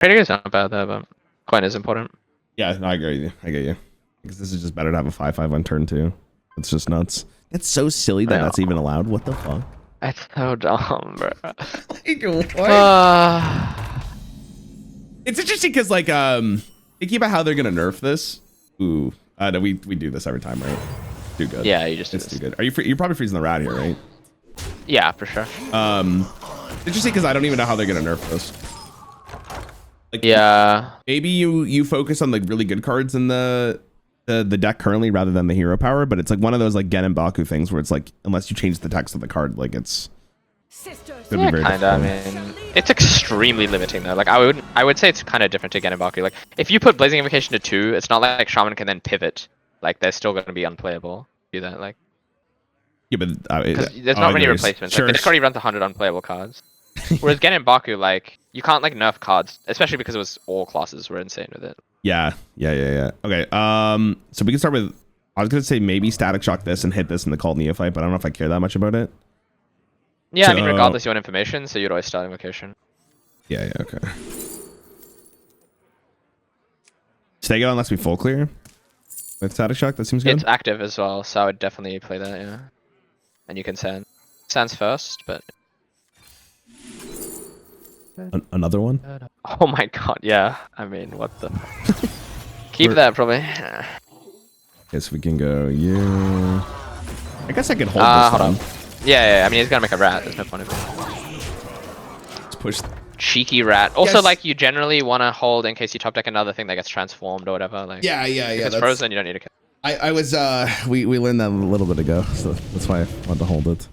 Pretty good is not bad there, but coin is important. Yeah, no, I agree with you. I get you. Because this is just better to have a 5/5 on turn 2. It's just nuts. It's so silly that that's even allowed. What the fuck? It's so dumb, bro. Like, what? It's interesting because, like, thinking about how they're gonna nerf this. Ooh, no, we do this every time, right? Too good. Yeah, you just. It's too good. Are you? You're probably freezing the rat here, right? Yeah, for sure. Interesting because I don't even know how they're gonna nerf this. Like, yeah. Maybe you focus on like really good cards in the deck currently rather than the hero power, but it's like one of those like Gen and Baku things where it's like unless you change the text of the card, like it's Yeah, kinda. I mean, it's extremely limiting though. Like I would say it's kind of different to Gen and Baku. Like if you put Blazing Invocation to 2, it's not like Shaman can then pivot. Like they're still going to be unplayable. Do that like. Yeah, but there's not many replacements. Sure. Like, the deck already runs 100 unplayable cards. Whereas Gen and Baku, like you can't like nerf cards, especially because it was all classes were insane with it. Yeah. Okay. So we can start with. I was gonna say maybe Static Shock this and hit this in the Cult Neophyte, but I don't know if I care that much about it. Yeah, so, I mean, regardless, you want information, so you'd always start Invocation. Yeah. Okay. Stay on unless we full clear with Static Shock. That seems good. It's active as well, so I would definitely play that. Yeah, and you can send. Sands first, but. Another one? Oh my god, yeah. I mean, what the... Keep that, probably. Guess we can go, yeah. I guess I can hold this hold on. Yeah, I mean, he's gonna make a rat. There's no point of it. Let's push... Cheeky rat. Also, like, you generally want to hold in case you top deck another thing that gets transformed or whatever. Like, yeah. If it's frozen, you don't need to kill. I was, we learned that a little bit ago, so that's why I wanted to hold it.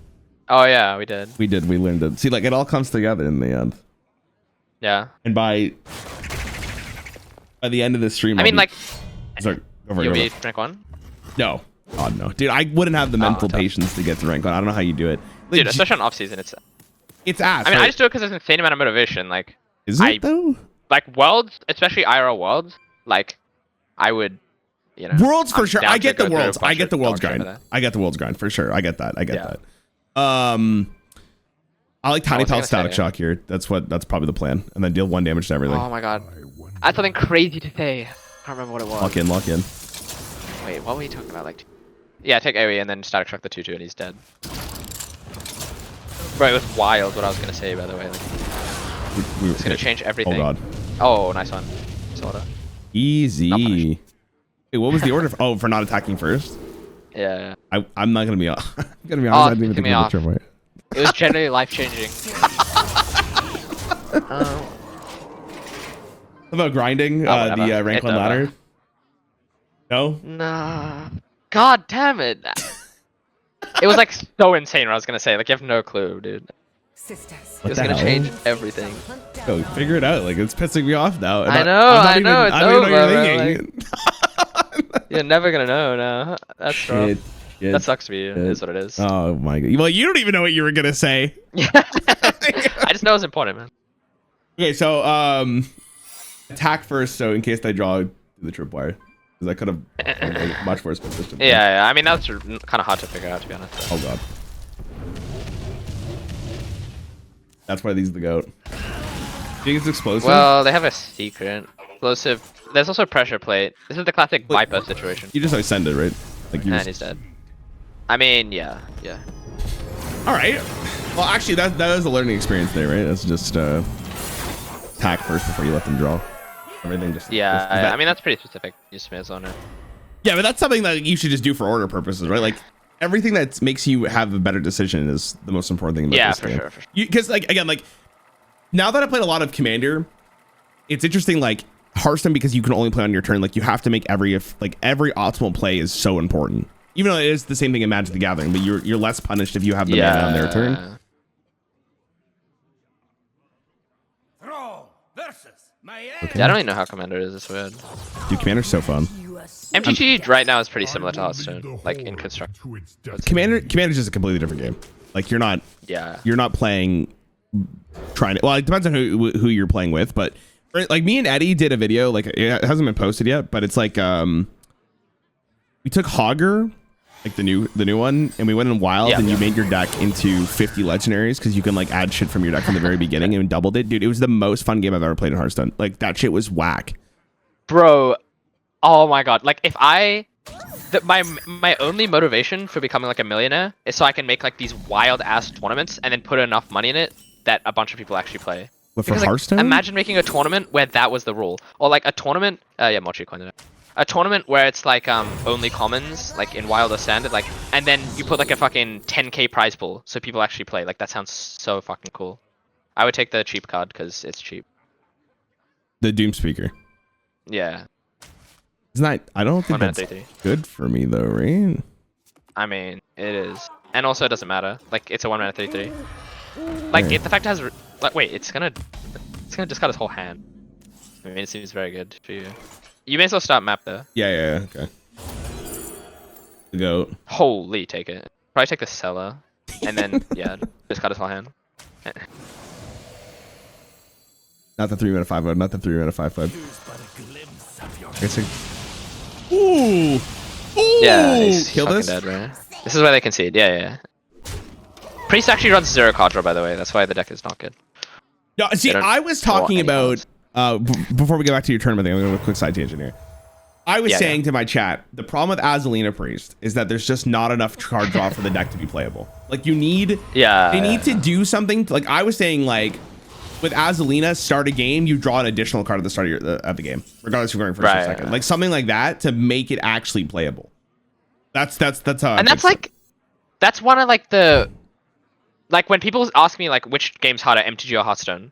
Oh, yeah, we did. We learned it. See, like, it all comes together in the end. Yeah. And by the end of the stream, I mean, like, sorry, you'll be rank 1? No. God, no. Dude, I wouldn't have the mental patience to get to rank 1. I don't know how you do it. Like, dude, especially on off-season, it's ass. I mean, right? I just do it because there's an insane amount of motivation. Like, is it, though? Like, Worlds, especially IRL Worlds, like, I would, you know. Worlds, for sure. I get the Worlds. I get the Worlds grind. I get the Worlds grind, for sure. I get that. that. I like Tiny Pelt Static Shock here. That's probably the plan. And then deal 1 damage to everything. Oh my god. I had something crazy to say. I can't remember what it was. Lock in. Wait, what were you talking about? Like, yeah, take AoE and then Static Shock the 2/2 and he's dead. Bro, it was wild what I was gonna say, by the way. Like, it's gonna change everything. Oh god. Oh, nice one. Sorta. Easy. Hey, what was the order? For not attacking first? Yeah. I'm not gonna be I'm gonna be honest. I didn't even think of the term right. It was generally life-changing. About grinding the rank 1 ladder? No? Nah. God damn it. It was like so insane what I was gonna say. Like, you have no clue, dude. Sisters. It was gonna change everything. Yo, figure it out. Like, it's pissing me off now. I know. It's over, bro. You're never gonna know now. That's rough. That sucks to be. It is what it is. Oh my god. Well, you don't even know what you were gonna say. I just know it's important, man. Okay, so attack first, so in case they draw the tripwire, because I could have a much worse position. Yeah, I mean that's kind of hard to figure out, to be honest. Oh god. That's why these are the goat. Do you think it's explosive? Well, they have a secret. Explosive. There's also pressure plate. This is the classic Viper situation. You just always send it, right? Like you. And he's dead. I mean, yeah. All right. Well, actually, that was a learning experience there, right? That's just attack first before you let them draw. Everything just. Yeah, I mean that's pretty specific. You smears on it. Yeah, but that's something that you should just do for order purposes, right? Like everything that makes you have a better decision is the most important thing about this game. Yeah, for sure. Because like again, like now that I played a lot of Commander, it's interesting. Like Hearthstone, because you can only play on your turn. Like you have to make every optimal play is so important. Even though it is the same thing in Magic the Gathering, but you're less punished if you have the mana on their turn. Okay. Yeah, I don't even know how Commander is. It's weird. Dude, Commander's so fun. MTG right now is pretty similar to Hearthstone, like in construct. Commander's just a completely different game. Like you're not. Yeah. You're not playing. Trying to. Well, it depends on who you're playing with, but like me and Eddie did a video. Like it hasn't been posted yet, but it's like we took Hogger like the new one, and we went in wild, and you made your deck into 50 legendaries because you can like add shit from your deck from the very beginning and doubled it. Dude, it was the most fun game I've ever played in Hearthstone. Like that shit was whack. Bro, oh my god. Like if my only motivation for becoming like a millionaire is so I can make like these wild ass tournaments and then put enough money in it that a bunch of people actually play. But for because, like, Hearthstone? Imagine making a tournament where that was the rule. Or like a tournament, yeah, Mochi coined it. A tournament where it's like only commons, like in wild or standard, like, and then you put like a fucking 10k prize pool so people actually play. Like that sounds so fucking cool. I would take the cheap card because it's cheap. The Doom Speaker. Yeah. It's not. I don't think that's good for me though, right? I mean, it is, and also it doesn't matter. Like it's a 1 mana 3/3. Like if the fact it has, like, wait, it's gonna discard his whole hand. I mean, it seems very good for you. You may as well start map though. Yeah. Okay. The goat. Holy, take it. Probably take the Cellar, and then yeah, discard his whole hand. Not the 3 mana 5/5. Not the 3 mana 5/5. Ooh. Yeah, he's kill fucking this. dead, right? This is where they concede. Yeah. Priest actually runs 0 card draw, by the way. That's why the deck is not good. No, see, I was talking about before we get back to your tournament thing. I'm going to do a quick side tangent here. I was saying to my chat, the problem with Azalina Priest is that there's just not enough card draw for the deck to be playable. Like you need, they need to do something. Like I was saying, like with Azalina, start a game, you draw an additional card at the start of the game, regardless if you're going first or second. Like something like that to make it actually playable. That's how. And that's like, that's one of like the, like when people ask me like which game's harder, MTG or Hearthstone.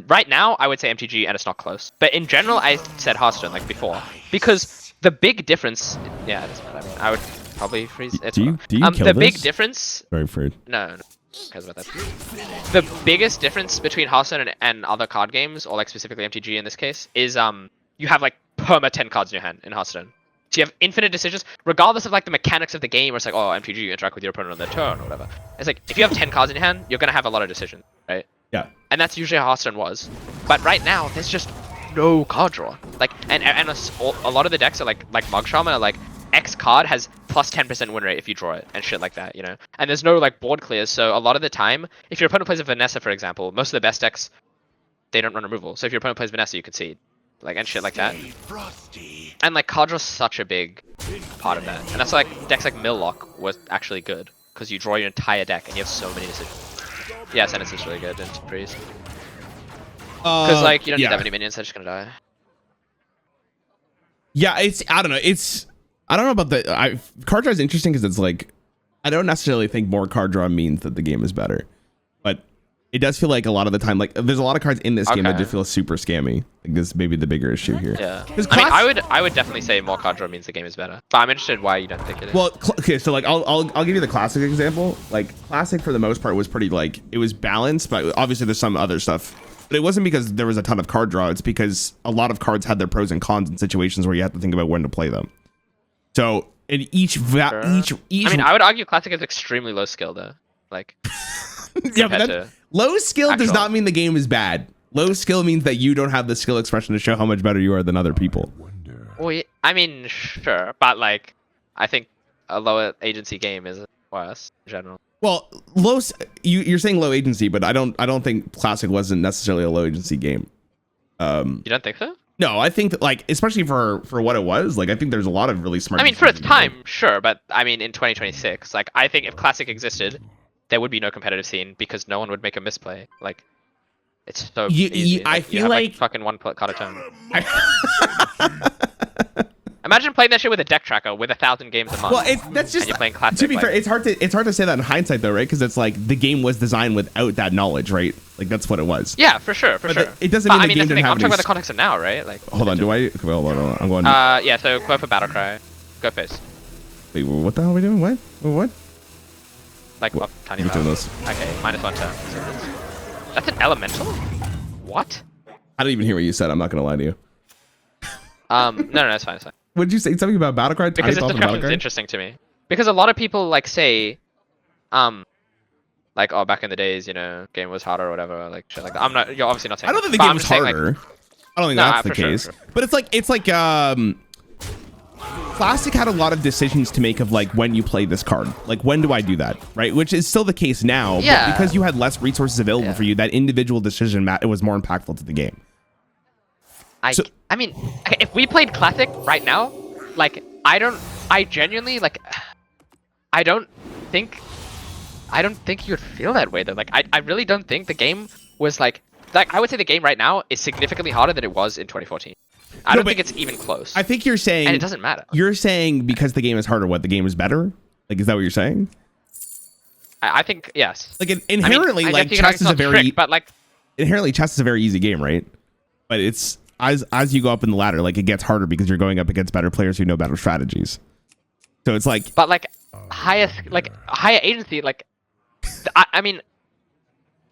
Right now, I would say MTG, and it's not close. But in general, I said Hearthstone like before because the big difference. Yeah, it doesn't matter. I mean, I would probably freeze. It's do you kill the this? big difference. Sorry, Fred. No. Cares about that. The biggest difference between Hearthstone and other card games, or like specifically MTG in this case, is you have like perma 10 cards in your hand in Hearthstone. So you have infinite decisions, regardless of like the mechanics of the game, where it's like, oh, MTG, you interact with your opponent on their turn or whatever. It's like, if you have 10 cards in your hand, you're gonna have a lot of decisions, right? Yeah. And that's usually how Hearthstone was. But right now, there's just no card draw. Like, and a lot of the decks are like Mug Shaman are like, X card has plus 10% win rate if you draw it and shit like that, you know? And there's no like board clears, so a lot of the time, if your opponent plays a Vanessa, for example, most of the best decks, they don't run removal. So if your opponent plays Vanessa, you concede. Like, and shit like that. And like card draw's such a big part of that. And that's why like decks like Milllock was actually good, because you draw your entire deck and you have so many decisions. Yeah, Sentence is really good into Priest. Because like, you don't need that many minions, they're just gonna die. Yeah, I don't know about the card draw is interesting because it's like I don't necessarily think more card draw means that the game is better, but it does feel like a lot of the time, like there's a lot of cards in this game that just feel super scammy. Like this may be the bigger issue here. Yeah, I mean, I would definitely say more card draw means the game is better, but I'm interested why you don't think it is. Well, okay, so like I'll give you the classic example. Like classic for the most part was pretty like it was balanced, but obviously there's some other stuff. But it wasn't because there was a ton of card draw. It's because a lot of cards had their pros and cons in situations where you have to think about when to play them. So in each, I mean, I would argue classic is extremely low skill though. Like, yeah, but low skill does not mean the game is bad. Low skill means that you don't have the skill expression to show how much better you are than other people. Well, I mean, sure, but like, I think a low agency game is worse in general. Well, you're saying low agency, but I don't think classic wasn't necessarily a low agency game. You don't think so? No, I think that, like, especially for what it was, like I think there's a lot of really smart. I mean, for its time, sure, but I mean, in 2026, like I think if classic existed, there would be no competitive scene because no one would make a misplay. Like, it's so easy. I feel like fucking one card a turn. Imagine playing that shit with a deck tracker with 1,000 games a month. Well, that's just, and you're playing classic. To be fair, it's hard to say that in hindsight though, right? Because it's like the game was designed without that knowledge, right? Like that's what it was. Yeah, for sure, for sure. It doesn't mean the game didn't have. I'm talking about the context of now, right? Like, hold on, hold on, I'm going. Yeah, so go for battle cry, go face. Wait, what the hell are we doing? What? Like what? Tiny mouse. Okay, -1 turn. That's an elemental. What? I don't even hear what you said. I'm not gonna lie to you. No, it's fine. What did you say? Something about Battlecry? Because this discussion is interesting to me. Because a lot of people like say, like, oh, back in the days, you know, game was harder or whatever, like shit like that. You're obviously not saying. I don't think the game was harder. I don't think that's the case. Sure. But it's like Classic had a lot of decisions to make of like when you play this card, like when do I do that, right? Which is still the case now, but because you had less resources available for you, that individual decision it was more impactful to the game. I mean, okay, if we played Classic right now, like I genuinely like, I don't think you would feel that way though. Like I really don't think the game was like I would say the game right now is significantly harder than it was in 2014. I don't think it's even close. I think you're saying, and it doesn't matter. You're saying because the game is harder, what the game is better? Like, is that what you're saying? I think yes. Like inherently, like chess is a very, but like inherently chess is a very easy game, right? But it's as you go up in the ladder, like it gets harder because you're going up against better players who know better strategies. So it's like, but like higher agency, like I mean,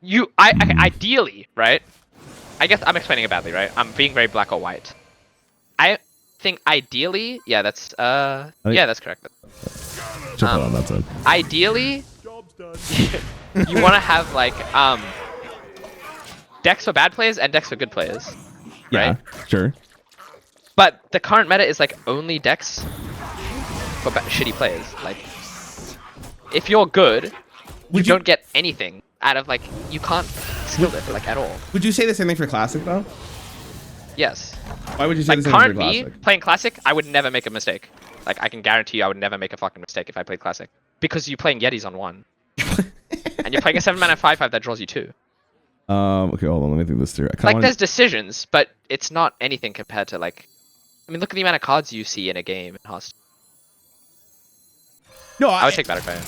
ideally, right? I guess I'm explaining it badly, right? I'm being very black or white. I think ideally, yeah, that's correct. Ideally, you want to have like decks for bad players and decks for good players, right? Yeah, sure. But the current meta is like only decks for shitty players. Like, if you're good, you don't get anything out of like, you can't skill it like at all. Would you say the same thing for Classic though? Yes. Why would you say like the same thing for Classic? Current me playing Classic, I would never make a mistake. Like I can guarantee you, I would never make a fucking mistake if I played Classic, because you're playing Yetis on 1, and you're playing a 7-mana 5/5 that draws you 2. Okay, hold on, let me think this through. Like there's decisions, but it's not anything compared to like, I mean, look at the amount of cards you see in a game in Hearthstone. No, I would take Battle Cry.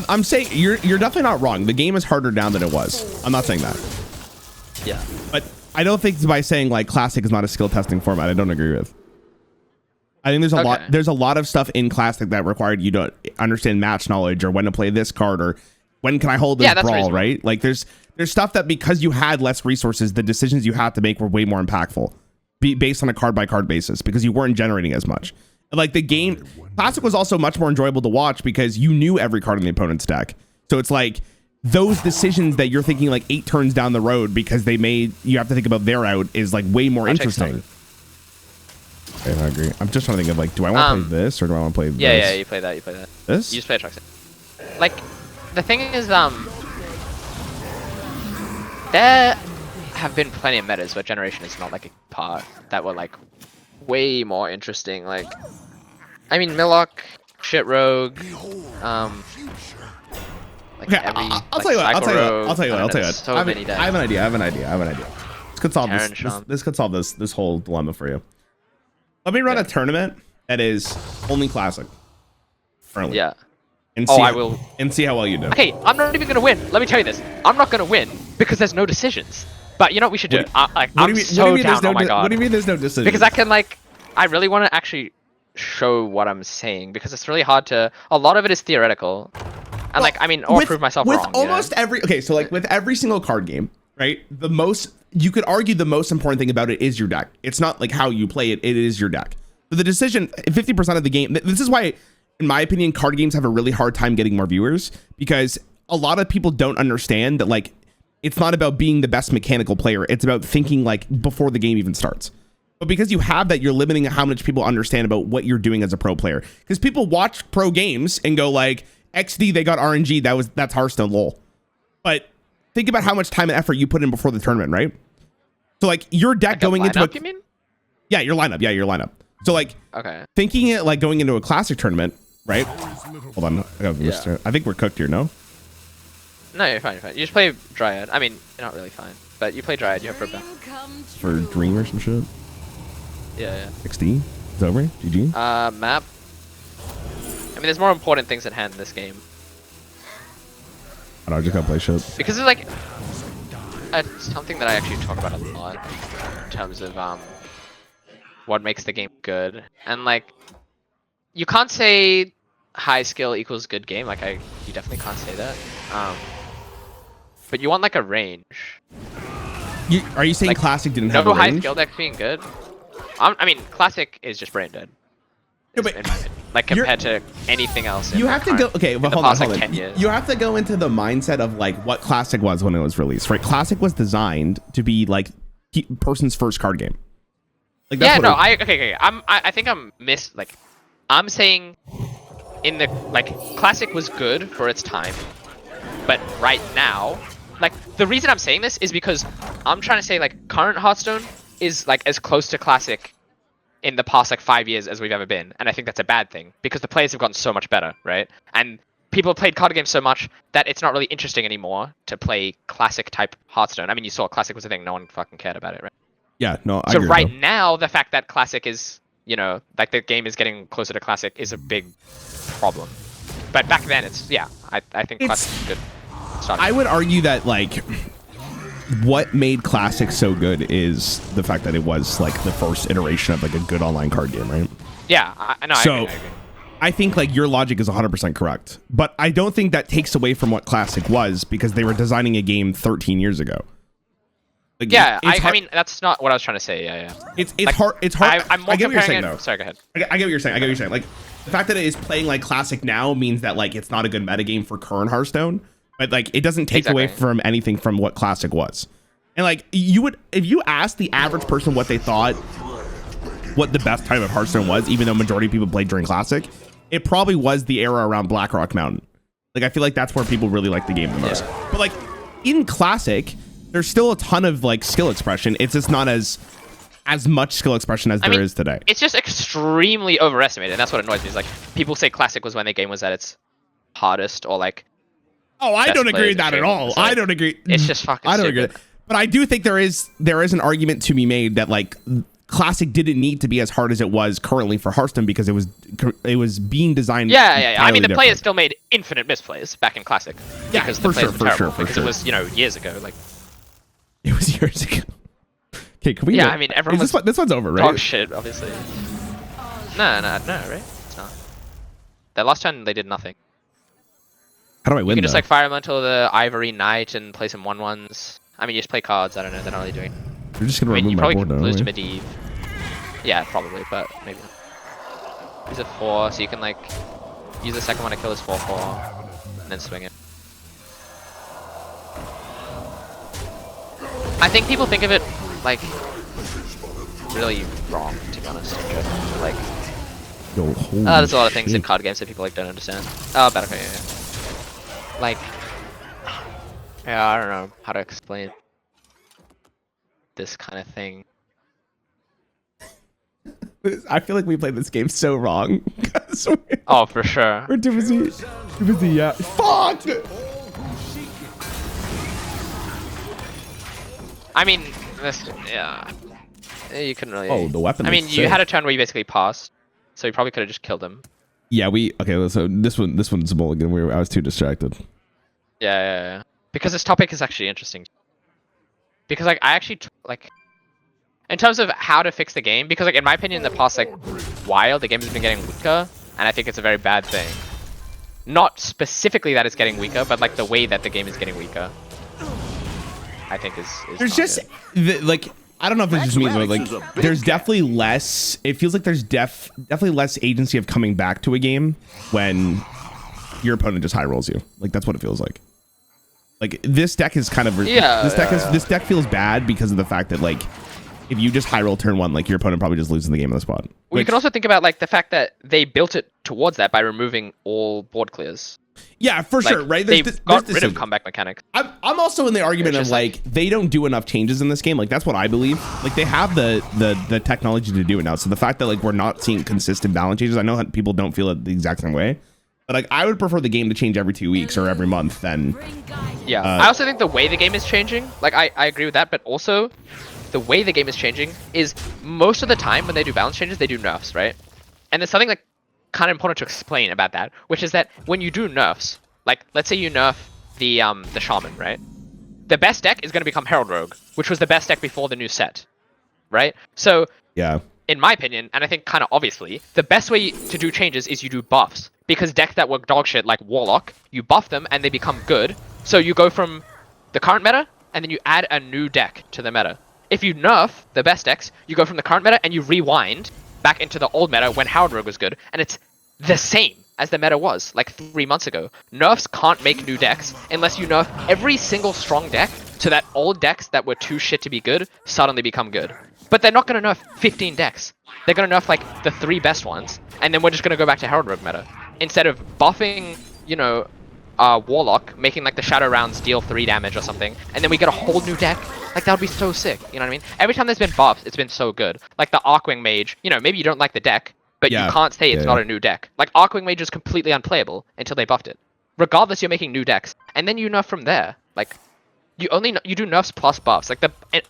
I'm saying you're definitely not wrong. The game is harder down than it was. I'm not saying that. Yeah. But I don't think by saying like Classic is not a skill testing format, I don't agree with. I think there's a lot of stuff in Classic that required you to understand match knowledge, or when to play this card, or when can I hold this brawl, reasonable. Right? Like there's stuff that because you had less resources, the decisions you had to make were way more impactful, based on a card by card basis, because you weren't generating as much. Like the game, Classic was also much more enjoyable to watch because you knew every card in the opponent's deck. So it's like those decisions that you're thinking like 8 turns down the road because you have to think about their out is like way more interesting. Okay, I agree. I'm just trying to think of like, do I want to play this or do I want to play this? Yeah, you play that. You play that. This? You just play Truxton. Like, the thing is, there have been plenty of metas where generation is not like a part that were like way more interesting. Like, I mean, Millock, Shit Rogue, like okay, I'll tell you what. So many decks. I have an idea. This could solve this whole dilemma for you. Let me run a tournament that is only Classic currently. Yeah. And I will. And see how well you do. Okay, I'm not even gonna win. Let me tell you this. I'm not gonna win because there's no decisions. But you know what we should do? I'm so down. Oh my god. What do you mean there's no decisions? Because I can like, I really want to actually show what I'm saying, because it's really hard to. A lot of it is theoretical, and like, I mean, or prove myself wrong. With almost every, okay, so like with every single card game, right? You could argue the most important thing about it is your deck. It's not like how you play it. It is your deck. But the decision, 50% of the game. This is why, in my opinion, card games have a really hard time getting more viewers, because a lot of people don't understand that like it's not about being the best mechanical player. It's about thinking like before the game even starts. But because you have that, you're limiting how much people understand about what you're doing as a pro player. Because people watch pro games and go like, XD, they got RNG. That's Hearthstone, lol. But think about how much time and effort you put in before the tournament, right? So like your deck going into you mean? Yeah, your lineup. Yeah, your lineup. So like, thinking it like going into a Classic tournament, right? Hold on, I think we're cooked here. No. No, you're fine. You're fine. You just play Dryad. I mean, you're not really fine, but you play Dryad. You have Ripper. For Dream or some shit. Yeah. XD. It's over. GG. Map. I mean, there's more important things at hand in this game. I don't know, I just gotta play shit. Because it's like something that I actually talk about a lot in terms of what makes the game good, and like you can't say high skill equals good game. Like you definitely can't say that. But you want like a range. Are you saying like, Classic didn't have a range? No high skill decks being good. I mean, Classic is just brain dead. No, but like compared to anything else. You have to go. Okay, but hold on. Like 10 years. You have to go into the mindset of like what Classic was when it was released, right? Classic was designed to be like person's first card game. Like that's okay. I think I'm I'm saying in the Classic was good for its time, but right now, the reason I'm saying this is because I'm trying to say current Hearthstone is as close to Classic in the past 5 years as we've ever been, and I think that's a bad thing because the players have gotten so much better, right? And people have played card games so much that it's not really interesting anymore to play Classic type Hearthstone. I mean, you saw Classic was a thing; no one fucking cared about it, right? Yeah, no. I so agree, right though. now, the fact that Classic is, the game is getting closer to Classic is a big problem. But back then, I think Classic is good. I would argue that what made Classic so good is the fact that it was the first iteration of a good online card game, right? Yeah, I know. So I agree. I think your logic is 100% correct, but I don't think that takes away from what Classic was because they were designing a game 13 years ago. I mean that's not what I was trying to say. Yeah. It's hard. It's hard. I'm more I get what you're saying, comparing though. Sorry, go ahead. I get what you're saying. The fact that it is playing Classic now means that it's not a good metagame for current Hearthstone. But it doesn't take away from anything from what Classic was. And you would, if you asked the average person what they thought what the best time of Hearthstone was, even though majority of people played during Classic, it probably was the era around Blackrock Mountain. I feel that's where people really like the game the most. Yeah. But in Classic, there's still a ton of skill expression. It's just not as much skill expression as there is today. It's just extremely overestimated, and that's what annoys me. Is people say Classic was when the game was at its hardest, or Oh, I don't agree with that at all. I don't agree. It's just fucking stupid. Agree. But I do think there is an argument to be made that Classic didn't need to be as hard as it was currently for Hearthstone because it was being designed. Yeah. I mean, the players still made infinite misplays back in Classic. Yeah, because for the players sure, were terrible, for because sure. it was years ago. It was years ago. Okay, can we? Yeah, I mean, everyone. This one's over, right? Dog shit, obviously. No, right? It's not. That last turn they did nothing. How do I win? You can just fire them until the Ivory Knight and play some 1/1s. I mean, you just play cards. I don't know. They're not really doing. You're just gonna remove my board now. You probably lose to Medivh. Yeah, probably, but maybe. Use a 4, so you can use the second one to kill his 4/4, and then swing it. I think people think of it really wrong, to be honest. There's a lot of things in card games that people don't understand. Oh, better. Yeah, I don't know how to explain this kind of thing. I feel we played this game so wrong. Oh, for sure. We're too busy. Yeah. Fuck! I mean, you couldn't really. Oh, the weapon. I mean, you had a turn where you basically passed, so you probably could have just killed him. Yeah, okay. So this one's a mulligan. I was too distracted. Yeah. Because this topic is actually interesting. Because I actually in terms of how to fix the game, because in my opinion, in the past while the game has been getting weaker, and I think it's a very bad thing. Not specifically that it's getting weaker, but the way that the game is getting weaker. I think is there's just I don't know if it's just me, but there's definitely less. It feels there's definitely less agency of coming back to a game when your opponent just high rolls you. That's what it feels like. This deck is kind of this deck feels bad because of the fact that if you just high roll turn 1, your opponent probably just loses the game on the spot. Well, you can also think about the fact that they built it towards that by removing all board clears. Yeah, for sure, right? They've got rid of comeback mechanics. I'm also in the argument of they don't do enough changes in this game. That's what I believe. They have the technology to do it now. So the fact that we're not seeing consistent balance changes, I know that people don't feel it the exact same way, but I would prefer the game to change every 2 weeks or every month than. Yeah, I also think the way the game is changing. I agree with that, but also the way the game is changing is most of the time when they do balance changes, they do nerfs, right? And there's something kind of important to explain about that, which is that when you do nerfs, let's say you nerf the Shaman, right? The best deck is going to become Herald Rogue, which was the best deck before the new set, right? So yeah, in my opinion, and I think kind of obviously, the best way to do changes is you do buffs, because decks that were dog shit like Warlock, you buff them and they become good. So you go from the current meta and then you add a new deck to the meta. If you nerf the best decks, you go from the current meta and you rewind back into the old meta when Herald Rogue was good, and it's the same as the meta was 3 months ago. Nerfs can't make new decks unless you nerf every single strong deck so that old decks that were too shit to be good suddenly become good. But they're not going to nerf 15 decks. They're going to nerf like the 3 best ones, and then we're just going to go back to Herald Rogue meta. Instead of buffing, you know, Warlock, making like the Shadow rounds deal 3 damage or something, and then we get a whole new deck. Like, that would be so sick, you know what I mean? Every time there's been buffs, it's been so good. Like the Arcwing Mage, you know, maybe you don't like the deck, but you can't say it's not a new deck. Like, Arcwing Mage is completely unplayable until they buffed it. Regardless, you're making new decks, and then you nerf from there. Like, you do nerfs plus buffs. Like,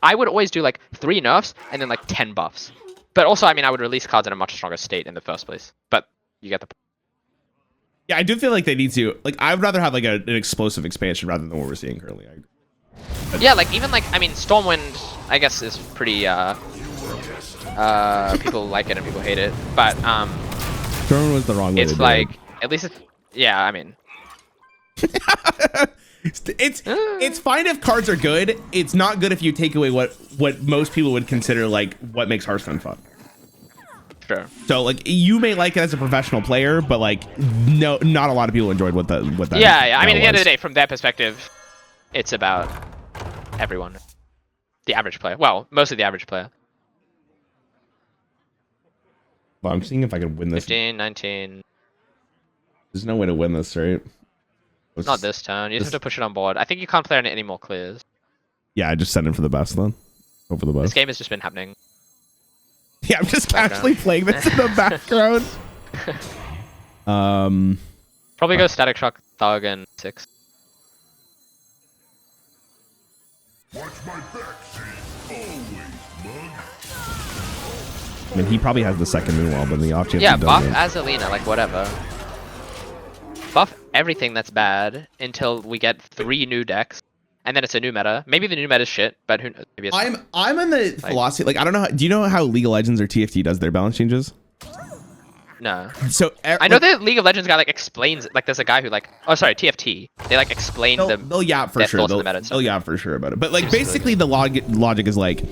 I would always do like 3 nerfs and then like 10 buffs. But also, I mean, I would release cards in a much stronger state in the first place. But you get the point. Yeah, I do feel like they need to, like, I would rather have like an explosive expansion rather than what we're seeing currently. Yeah, like even like, I mean, Stormwind, I guess, is pretty people like it and people hate it, but Stormwind was the wrong way. It's like, at least it's, yeah, I mean, it's fine if cards are good. It's not good if you take away what most people would consider like what makes Hearthstone fun. Sure. So like, you may like it as a professional player, but like, no, not a lot of people enjoyed what that. Yeah. I mean, at the end of the day, from their perspective, it's about everyone, the average player. Well, mostly the average player. Well, I'm seeing if I can win this. 15, 19. There's no way to win this, right? Not this turn. You just have to push it on board. I think you can't play on it any more clears. Yeah, I just sent in for the best then. Hope for the best. This game has just been happening. Yeah, I'm just casually playing this in the background. Probably go Static Shock, Thug, and 6. Watch my backseat, always, mug. I mean, he probably has the second Moonwall, but in the off chance Yeah, he buff doesn't. Azalina, like whatever. Buff everything that's bad until we get 3 new decks, and then it's a new meta. Maybe the new meta is shit, but who knows? Maybe it's I'm in the philosophy, like, I don't know. Do you know how League of Legends or TFT does their balance changes? No. So I know the League of Legends guy like explains, like there's a guy who like, oh sorry, TFT. They like explain they'll yap for sure. They'll yap for sure about it. But like basically the logic is like,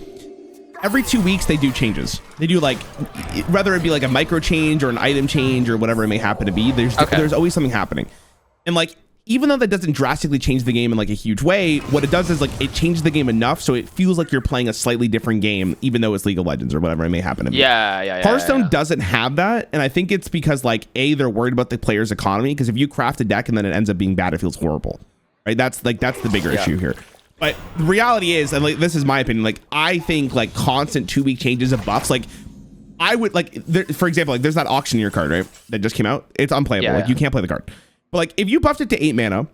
every 2 weeks they do changes. They do like, whether it be like a micro change or an item change or whatever it may happen to be, there's always something happening. And like, even though that doesn't drastically change the game in like a huge way, what it does is like, it changes the game enough so it feels like you're playing a slightly different game, even though it's League of Legends or whatever it may happen to be. Yeah. Hearthstone doesn't have that, and I think it's because like, A, they're worried about the player's economy, because if you craft a deck and then it ends up being bad, it feels horrible, right? That's the bigger issue here. But the reality is, and like, this is my opinion, like, I think like constant 2-week changes of buffs, like, I would like, for example, like there's that Auctioneer card, right, that just came out. It's unplayable. Like, you can't play the card. But like, if you buffed it to 8 mana,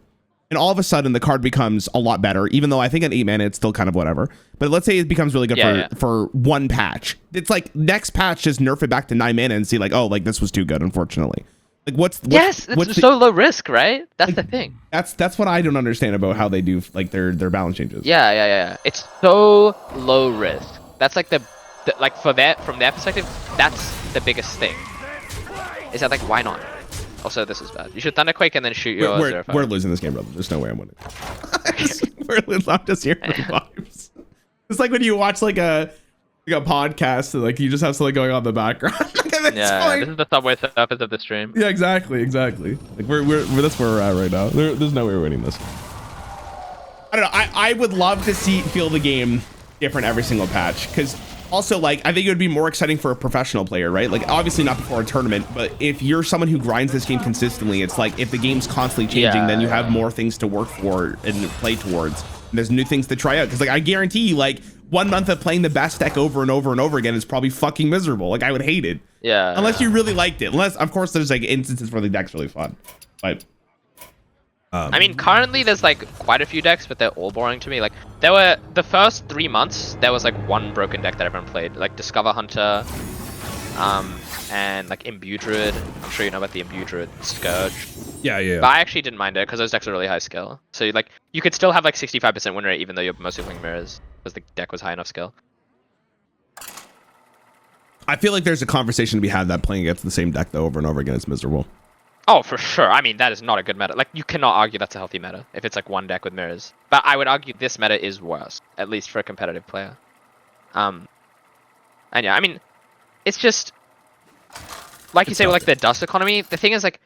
and all of a sudden the card becomes a lot better, even though I think at 8 mana it's still kind of whatever. But let's say it becomes really good for one patch. It's like, next patch just nerf it back to 9 mana and see like, oh, like this was too good, unfortunately. Like, what's so low risk, right? That's like, the thing. That's what I don't understand about how they do like their balance changes. Yeah. It's so low risk. That's like the like from their perspective, that's the biggest thing. Is that like, why not? Also, this is bad. You should Thunderquake and then shoot your We're losing this game, brother. There's no way I'm winning. I'm just hearing the vibes. It's like when you watch like a podcast and like you just have something going on in the background. This is the Subway surface of the stream. Yeah, exactly. Like we're that's where we're at right now. There's no way we're winning this. I don't know. I would love to feel the game different every single patch, because also, like, I think it would be more exciting for a professional player, right? Like, obviously not before a tournament, but if you're someone who grinds this game consistently, it's like, if the game's constantly changing, then you have more things to work for and play towards. And there's new things to try out. Because, like, I guarantee you, like, 1 month of playing the best deck over and over and over again is probably fucking miserable. Like, I would hate it. Yeah. Unless you really liked it. Unless, of course, there's, like, instances where the deck's really fun. But... I mean, currently there's like quite a few decks, but they're all boring to me. Like, there were the first 3 months, there was like one broken deck that everyone played, like Discover Hunter, and like Imbue Druid. I'm sure you know about the Imbue Druid Scourge. Yeah. But I actually didn't mind it because those decks are really high skill. So like, you could still have like 65% win rate even though you're mostly playing mirrors because the deck was high enough skill. I feel like there's a conversation to be had that playing against the same deck though over and over again is miserable. Oh, for sure. I mean, that is not a good meta. Like, you cannot argue that's a healthy meta if it's like one deck with mirrors. But I would argue this meta is worse, at least for a competitive player. And yeah, I mean, it's just like you say with like the dust economy. The thing is, like,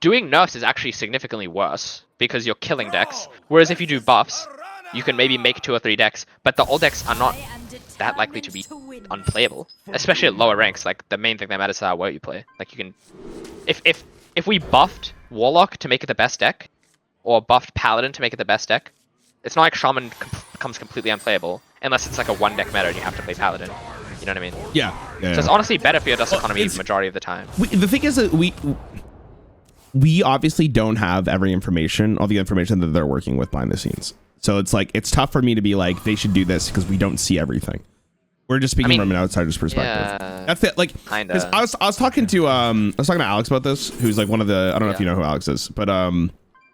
doing nerfs is actually significantly worse because you're killing decks. Whereas if you do buffs, you can maybe make 2 or 3 decks, but the old decks are not that likely to be unplayable, especially at lower ranks. Like the main thing that matters is how well you play. Like you can, if we buffed Warlock to make it the best deck, or buffed Paladin to make it the best deck, it's not like Shaman becomes completely unplayable unless it's like a one deck meta and you have to play Paladin. You know what I mean? Yeah. So it's honestly better for your dust economy majority of the time. The thing is that we obviously don't have every information, all the information that they're working with behind the scenes. So it's like, it's tough for me to be like, they should do this because we don't see everything. We're just speaking from an outsider's perspective. Yeah, that's it. Like, kinda. I was talking to Alex about this, who's like one of the, I don't know if you know who Alex is, but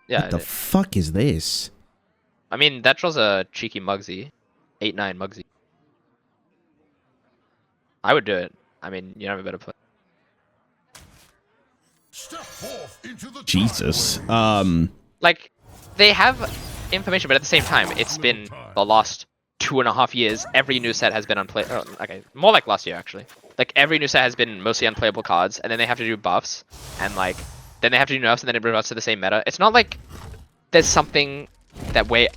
yeah, what the fuck is this? I mean, that draws a cheeky Mugsy, 8/9 Mugsy. I would do it. I mean, you don't have a better play. Jesus. Like, they have information, but at the same time, it's been the last 2.5 years. Every new set has been unplayable. Oh, okay, more like last year actually. Like every new set has been mostly unplayable cards, and then they have to do buffs, and like then they have to do nerfs, and then it reverts to the same meta. It's not like there's something that we're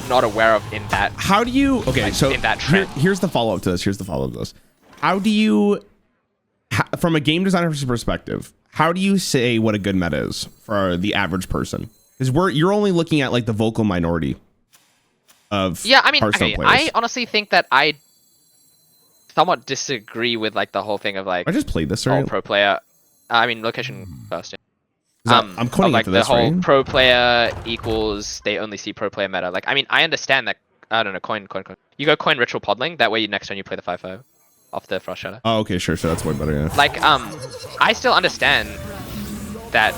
not aware of in that. How do you? Okay, like, so in that trend. Here's the follow up to this. How do you, from a game designer's perspective, how do you say what a good meta is for the average person? Because you're only looking at like the vocal minority of Hearthstone players. I honestly think that I somewhat disagree with like the whole thing of like I just played this right. Pro player. I mean location first. I'm quoting like it to this, the whole right? pro player equals they only see pro player meta. Like I mean I understand that. I don't know, coin. You go coin ritual podling. That way next turn you play the 5/5 off the Frost Shadow. Oh, okay, sure. So that's way better. Yeah. Like I still understand that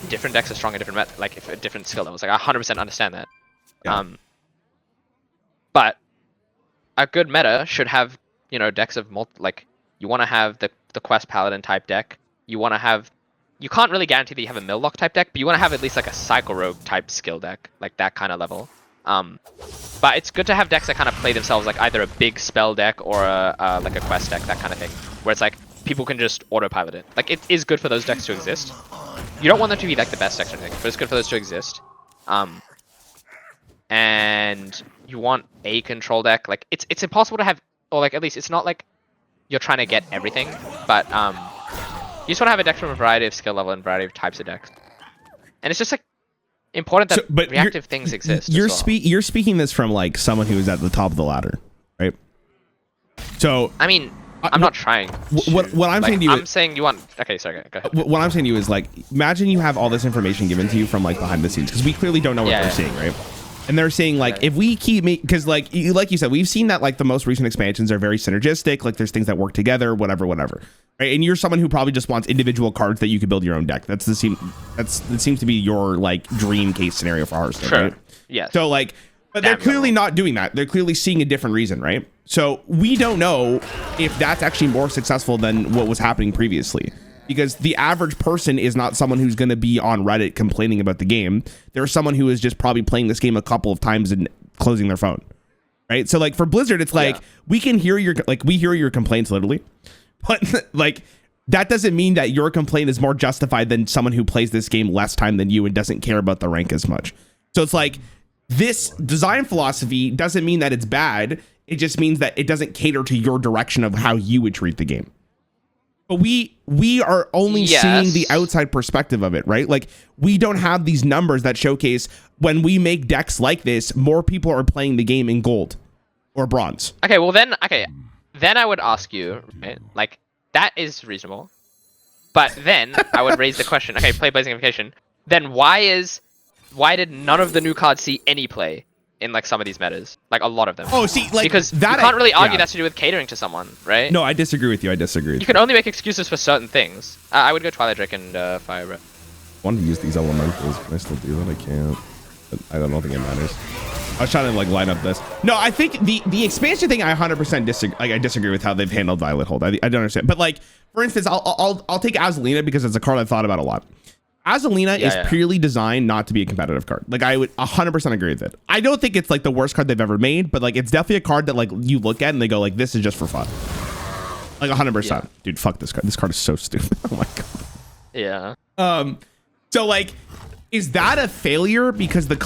different decks are strong at different like if a different skill levels. Like I 100% understand that. Yeah. But a good meta should have, you know, decks of like you want to have the quest paladin type deck. You want to have, you can't really guarantee that you have a mill lock type deck, but you want to have at least like a cycle rogue type skill deck, like that kind of level. But it's good to have decks that kind of play themselves like either a big spell deck or a like a quest deck, that kind of thing, where it's like people can just autopilot it. Like it is good for those decks to exist. You don't want them to be like the best decks or anything, but it's good for those to exist. And you want a control deck. Like it's impossible to have, or like at least it's not like you're trying to get everything, but you just want to have a deck from a variety of skill level and variety of types of decks. And it's just like important that reactive things exist. You're speaking this from like someone who is at the top of the ladder, right? So I mean, I'm not trying. What I'm saying to you, I'm saying you want. Okay, sorry, go ahead. What I'm saying to you is like, imagine you have all this information given to you from like behind the scenes, because we clearly don't know what they're seeing, right? And they're saying like, if we keep because like you said, we've seen that like the most recent expansions are very synergistic. Like there's things that work together, whatever, right? And you're someone who probably just wants individual cards that you could build your own deck. That seems to be your like dream case scenario for Hearthstone, right? Yes. So like, but they're clearly not doing that. They're clearly seeing a different reason, right? So we don't know if that's actually more successful than what was happening previously. Because the average person is not someone who's going to be on Reddit complaining about the game. There's someone who is just probably playing this game a couple of times and closing their phone, right? So like for Blizzard, it's like we can hear we hear your complaints literally, but like that doesn't mean that your complaint is more justified than someone who plays this game less time than you and doesn't care about the rank as much. So it's like this design philosophy doesn't mean that it's bad. It just means that it doesn't cater to your direction of how you would treat the game. But we are only seeing the outside perspective of it, right? Like we don't have these numbers that showcase when we make decks like this, more people are playing the game in gold or bronze. Okay, well then I would ask you, right? Like that is reasonable. But then I would raise the question, okay, play Blazing Invocation. Then why did none of the new cards see any play in like some of these metas, like a lot of them? Oh, see, like because that, you can't really argue that's to do with catering to someone, right? No, I disagree with you. You can only make excuses for certain things. I would go Twilight Drake and Fire Red. I wanted to use these elementals. Can I still do that? I can't. I don't think it matters. I was trying to like line up this. No, I think the expansion thing, I 100% disagree. Like I disagree with how they've handled Violet Hold. I don't understand. But like for instance, I'll take Azalina because it's a card I've thought about a lot. Azalina is purely designed not to be a competitive card. Like I would 100% agree with it. I don't think it's like the worst card they've ever made, but like it's definitely a card that like you look at and they go like, this is just for fun. Like 100%. Dude, fuck this card. This card is so stupid. Oh my god. Yeah. So like is that a failure because the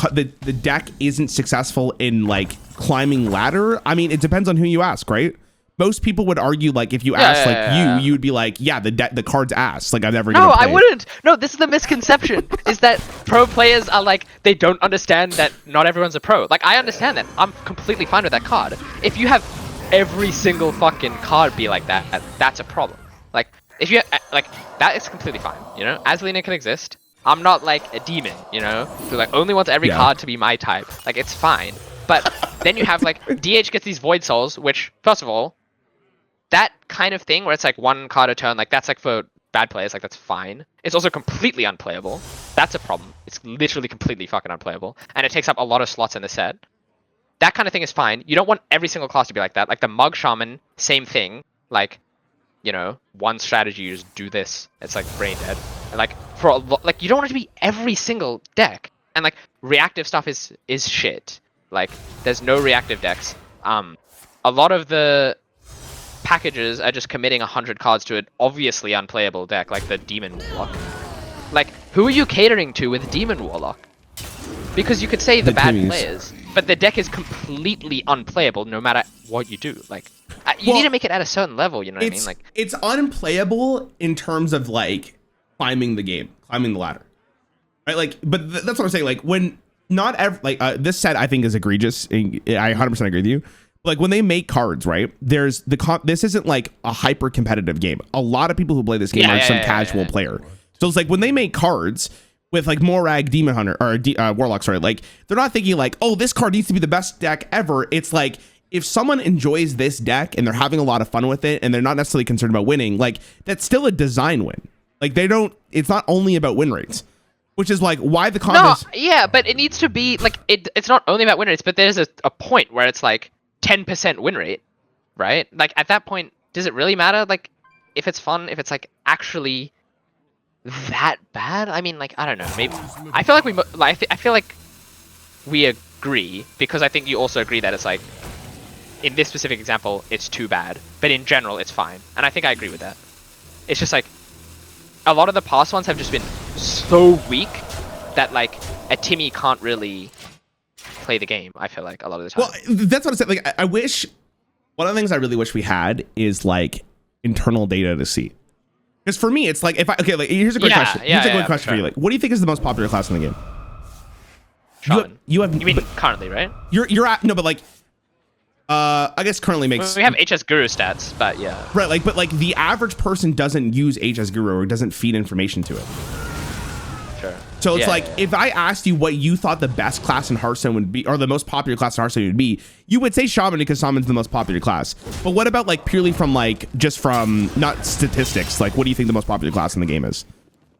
deck isn't successful in like climbing ladder? I mean, it depends on who you ask, right? Most people would argue like if you ask you would be like, yeah, the card's ass. Like I'm never gonna play I wouldn't. No, this is the misconception is that pro players are like they don't understand that not everyone's a pro. Like I understand that. I'm completely fine with that card. If you have every single fucking card be like that, that's a problem. Like if you like that is completely fine, you know? Aslina can exist. I'm not like a demon, you know, who like only wants every card to be my type. Like it's fine. But then you have like DH gets these Void Souls, which first of all, that kind of thing where it's like one card a turn, like that's like for bad players, like that's fine. It's also completely unplayable. That's a problem. It's literally completely fucking unplayable. And it takes up a lot of slots in the set. That kind of thing is fine. You don't want every single class to be like that. Like the Mug Shaman, same thing. Like, you know, one strategy, you just do this. It's like brain dead. And like for a like you don't want it to be every single deck. And like reactive stuff is shit. Like there's no reactive decks. A lot of the packages are just committing 100 cards to an obviously unplayable deck, like the Demon Warlock. Like, who are you catering to with Demon Warlock? Because you could say the bad players, but the deck is completely unplayable no matter what you do. Like, you need to make it at a certain level, you know what I mean? Like, it's unplayable in terms of like climbing the game, climbing the ladder, right? Like, but that's what I'm saying. Like, when not every this set I think is egregious. I 100% agree with you. Like when they make cards, right? There's this isn't like a hyper competitive game. A lot of people who play this game are some casual player. So it's like when they make cards with like Morag, Demon Hunter, or Warlock, sorry, like they're not thinking like, oh, this card needs to be the best deck ever. It's like if someone enjoys this deck and they're having a lot of fun with it and they're not necessarily concerned about winning, like that's still a design win. Like they don't. It's not only about win rates. Which is like why the contest. No, yeah, but it needs to be like it's not only about win rates, but there's a point where it's like 10% win rate, right? Like at that point, does it really matter? Like if it's fun, if it's like actually that bad? I mean, like I don't know. Maybe I feel like I feel like we agree because I think you also agree that it's like in this specific example, it's too bad, but in general, it's fine, and I think I agree with that. It's just like a lot of the past ones have just been so weak that like a Timmy can't really play the game. I feel like a lot of the time. Well, that's what I said. Like, I wish one of the things I really wish we had is like internal data to see. Because for me, it's like if like here's a great question. Here's a good question for you. Like, what do you think is the most popular class in the game? Shaman. You mean currently, right? You're at no, but like I guess currently makes we have HS Guru stats, but yeah. Right, like but like the average person doesn't use HS Guru or doesn't feed information to it. Sure. So it's if I asked you what you thought the best class in Hearthstone would be, or the most popular class in Hearthstone would be, you would say Shaman because Shaman's the most popular class. But what about like purely from like just from not statistics? Like, what do you think the most popular class in the game is?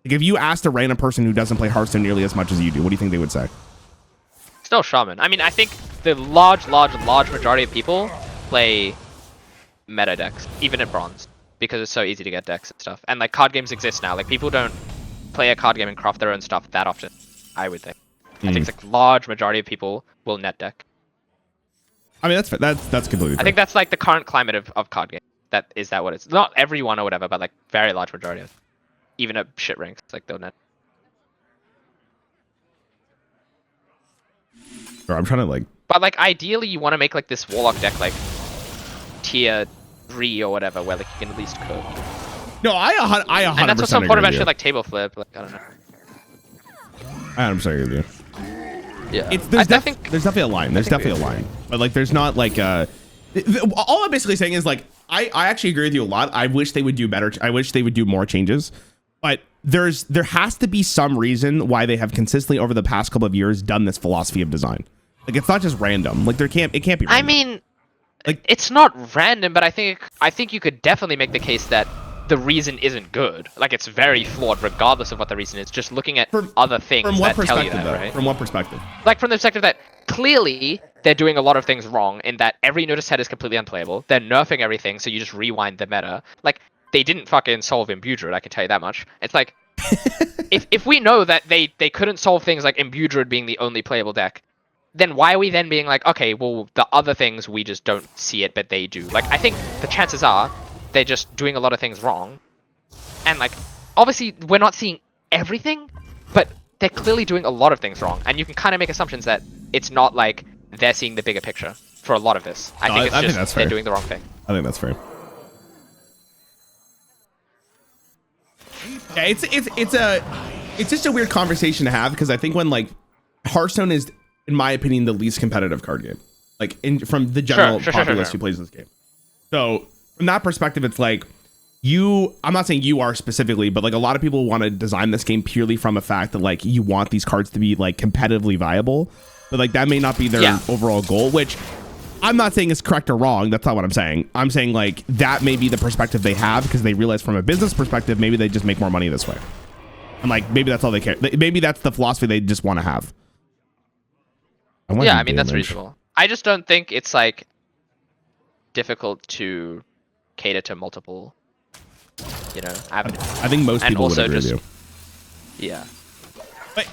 Like, if you asked a random person who doesn't play Hearthstone nearly as much as you do, what do you think they would say? Still Shaman. I mean, I think the large majority of people play meta decks, even at bronze, because it's so easy to get decks and stuff. And like card games exist now. Like people don't play a card game and craft their own stuff that often, I would think. I think it's like large majority of people will net deck. I mean, that's completely fair. I think that's like the current climate of card games. That what it's not everyone or whatever, but like very large majority of, even at shit ranks, like they'll net. I'm trying to like. But like ideally, you want to make like this Warlock deck like tier 3 or whatever, where like you can at least cook. No, I 100%. And that's what's so important about shit like table flip. Like I don't know. I 100% agree with you. Yeah, there's definitely a line. There's definitely a line, but like there's not like all I'm basically saying is like I actually agree with you a lot. I wish they would do better. I wish they would do more changes, but there has to be some reason why they have consistently over the past couple of years done this philosophy of design. Like it's not just random. Like it can't be random. I mean, like it's not random, but I think you could definitely make the case that the reason isn't good. Like it's very flawed regardless of what the reason is. Just looking at other things that tell you that, right? From what perspective? Like from the perspective that clearly they're doing a lot of things wrong in that every notice set is completely unplayable. They're nerfing everything, so you just rewind the meta. Like they didn't fucking solve Imbue Druid, I can tell you that much. It's like if we know that they couldn't solve things like Imbue Druid being the only playable deck, then why are we then being like, okay, well the other things we just don't see it, but they do. Like I think the chances are they're just doing a lot of things wrong. And like obviously we're not seeing everything, but they're clearly doing a lot of things wrong, and you can kind of make assumptions that it's not like they're seeing the bigger picture for a lot of this. I think it's just they're doing the wrong thing. I think that's fair. Yeah, it's just a weird conversation to have, because I think when like Hearthstone is, in my opinion, the least competitive card game, like from the general populace who plays this game. So from that perspective, it's like I'm not saying you are specifically, but like a lot of people want to design this game purely from a fact that like you want these cards to be like competitively viable, but like that may not be their overall goal, which I'm not saying is correct or wrong. That's not what I'm saying. I'm saying like that may be the perspective they have, because they realize from a business perspective, maybe they just make more money this way. And like, maybe that's all they care. Maybe that's the philosophy they just want to have. Yeah, I mean, that's reasonable. I just don't think it's like difficult to cater to multiple, avenues. I think most people would agree with you. Yeah. But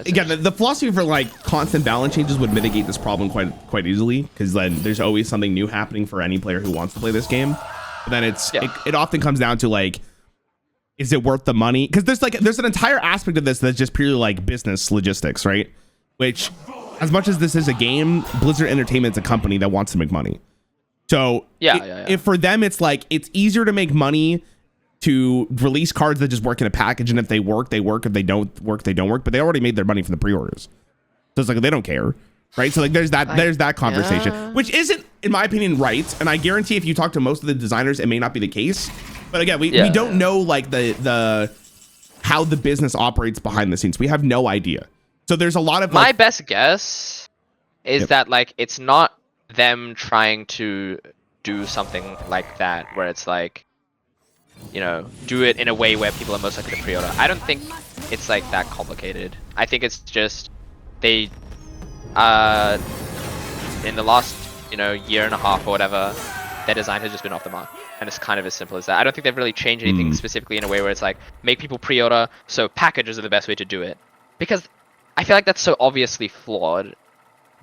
again, the philosophy for like constant balance changes would mitigate this problem quite easily, because then there's always something new happening for any player who wants to play this game. But then it often comes down to like, is it worth the money? Because there's an entire aspect of this that's just purely like business logistics, right? Which, as much as this is a game, Blizzard Entertainment's a company that wants to make money. So if for them it's like it's easier to make money to release cards that just work in a package, and if they work, they work. If they don't work, they don't work. But they already made their money from the pre-orders, so it's like they don't care, right? So like there's that conversation, which isn't, in my opinion, right. And I guarantee if you talk to most of the designers, it may not be the case. But again, we don't know like the how the business operates behind the scenes. We have no idea. So there's a lot of my best guess is that like it's not them trying to do something like that where it's like, do it in a way where people are most likely to pre-order. I don't think it's like that complicated. I think it's just they in the last year and a half or whatever, their design has just been off the mark, and it's kind of as simple as that. I don't think they've really changed anything specifically in a way where it's like make people pre-order, so packages are the best way to do it, because I feel like that's so obviously flawed,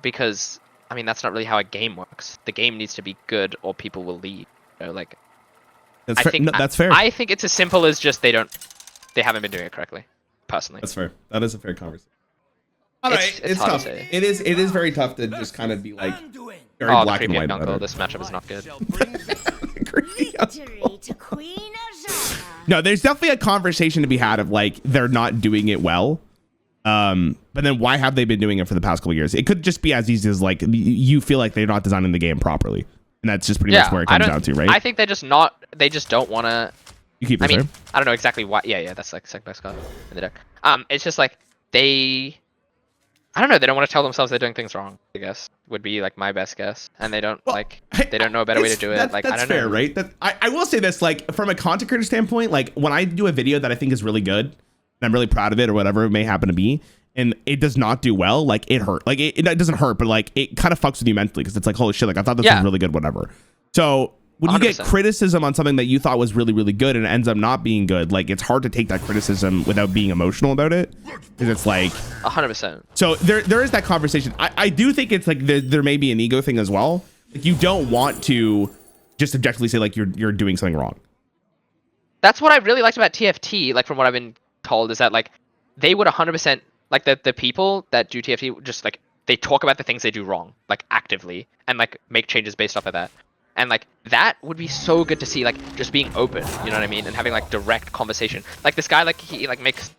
because I mean that's not really how a game works. The game needs to be good or people will leave. Like that's fair. I think it's as simple as just they haven't been doing it correctly. Personally, that's fair. That is a fair conversation. All right, it's tough. It is very tough to just kind of be like very black and white. Uncle, this matchup is not good. No, there's definitely a conversation to be had of like they're not doing it well. But then why have they been doing it for the past couple of years? It could just be as easy as like you feel like they're not designing the game properly, and that's just pretty much where it comes down to, right? I think they just don't want to. You keep. I don't know exactly why. Yeah, that's like second best card in the deck. It's just like I don't know. They don't want to tell themselves they're doing things wrong, I guess, would be like my best guess. And they don't they don't know a better way to do it. Like, that's I don't fair, know. Right? I will say this, like from a content creator standpoint, like when I do a video that I think is really good, and I'm really proud of it or whatever it may happen to be, and it does not do well, like it hurt. Like it doesn't hurt, but like it kind of fucks with you mentally, because it's like, holy shit, like I thought this was really good, whatever. So when you 100%. Get criticism on something that you thought was really, really good and it ends up not being good, like it's hard to take that criticism without being emotional about it, because it's like 100%. So there is that conversation. I do think it's like there may be an ego thing as well. Like you don't want to just objectively say like you're doing something wrong. That's what I really liked about TFT. Like from what I've been told is that like they would 100% like the people that do TFT just like they talk about the things they do wrong like actively and like make changes based off of that. And like that would be so good to see, like just being open, you know what I mean, and having like direct conversation. Like this guy, like he like makes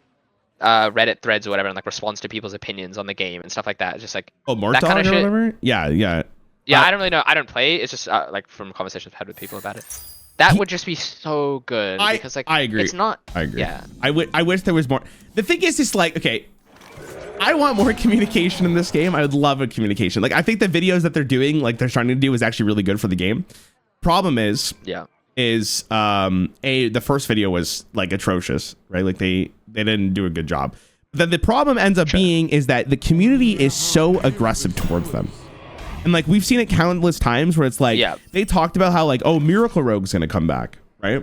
Reddit threads or whatever, and like responds to people's opinions on the game and stuff like that. It's just like that kind of shit. Whatever? Yeah. Yeah, I don't really know. I don't play. It's just like from conversations I've had with people about it. That would just be so good because like I agree. It's not. I agree. Yeah. I wish there was more. The thing is, just like okay. I want more communication in this game. I would love a communication. Like I think the videos that they're doing, like they're trying to do, is actually really good for the game. Problem is the first video was like atrocious, right? Like they didn't do a good job. But then the problem ends up being is that the community is so aggressive towards them. And like we've seen it countless times where it's like they talked about how like, oh, Miracle Rogue's gonna come back, right?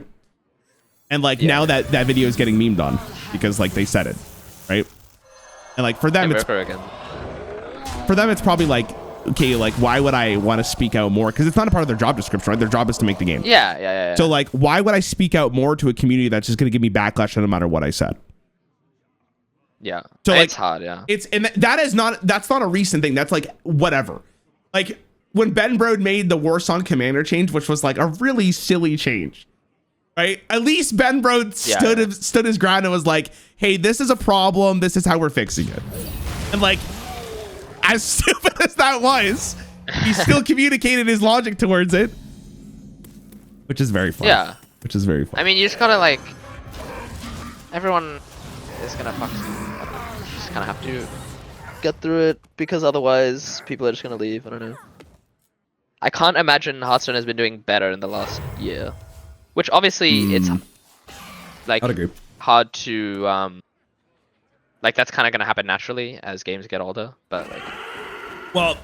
And like now that video is getting memed on because like they said it, right? And like for them, it's probably like, okay, like why would I want to speak out more? Because it's not a part of their job description, right? Their job is to make the game. Yeah. So like, why would I speak out more to a community that's just going to give me backlash no matter what I said? Yeah. So like, it's hard, yeah. That's not a recent thing. That's like whatever. Like when Ben Brode made the Warsong commander change, which was like a really silly change. Right? At least Ben Brode stood his ground and was like, hey, this is a problem. This is how we're fixing it. And like, as stupid as that was, he still communicated his logic towards it. Which is very fun. Yeah. Which is very fun. I mean, you just gotta like, everyone is gonna you just kind of have to get through it, because otherwise people are just gonna leave. I don't know. I can't imagine Hearthstone has been doing better in the last year. Which obviously it's like hard to like that's kind of gonna happen naturally as games get older, but like, well,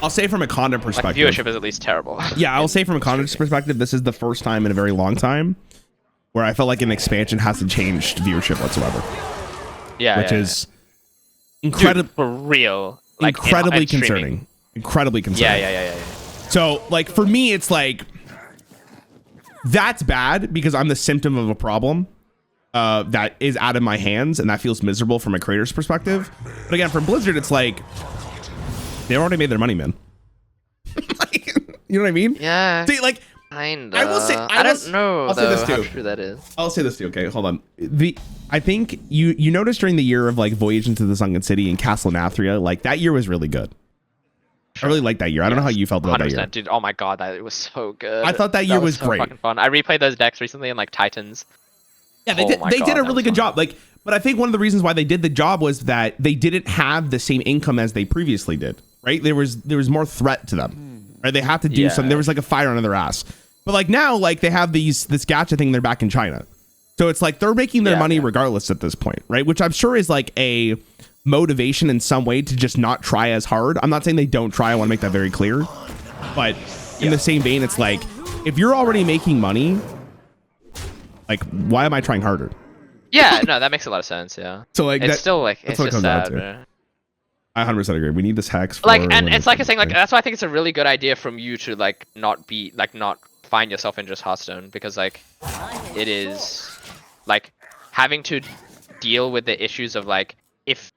I'll say from a content perspective, like, viewership is at least terrible. Yeah, I'll say from a content perspective, this is the first time in a very long time where I felt like an expansion hasn't changed viewership whatsoever. Yeah, which is incredible for real, like incredibly concerning. Incredibly concerning. Yeah. So like for me, it's like, that's bad because I'm the symptom of a problem that is out of my hands, and that feels miserable from a creator's perspective. But again, from Blizzard, it's like they already made their money, man. Like, you know what I mean? Yeah. See, like, kinda. I will say, I don't know. I'll say this too. How true that is. I'll say this too. Okay, hold on. I think you noticed during the year of like Voyage into the Sunken City and Castle Nathria, like that year was really good. I really liked that year. I don't know how you felt about that year. Dude, oh my god, it was so good. I thought that year was so great. Fucking fun. I replayed those decks recently in like Titans. Yeah, they did a really good job. Like, but I think one of the reasons why they did the job was that they didn't have the same income as they previously did. Right? There was more threat to them. Right? They have to do something. There was like a fire under their ass. But like now, like they have this gacha thing. They're back in China, so it's like they're making their money regardless at this point, right? Which I'm sure is like a motivation in some way to just not try as hard. I'm not saying they don't try. I want to make that very clear. But in the same vein, it's like, if you're already making money, like, why am I trying harder? Yeah, no, that makes a lot of sense. Yeah. So like, it's still like, it's just sad. I 100% agree. We need this hex. Like, and it's like a thing. Like, that's why I think it's a really good idea from you to like not find yourself in just Hearthstone, because like it is like having to deal with the issues of like, if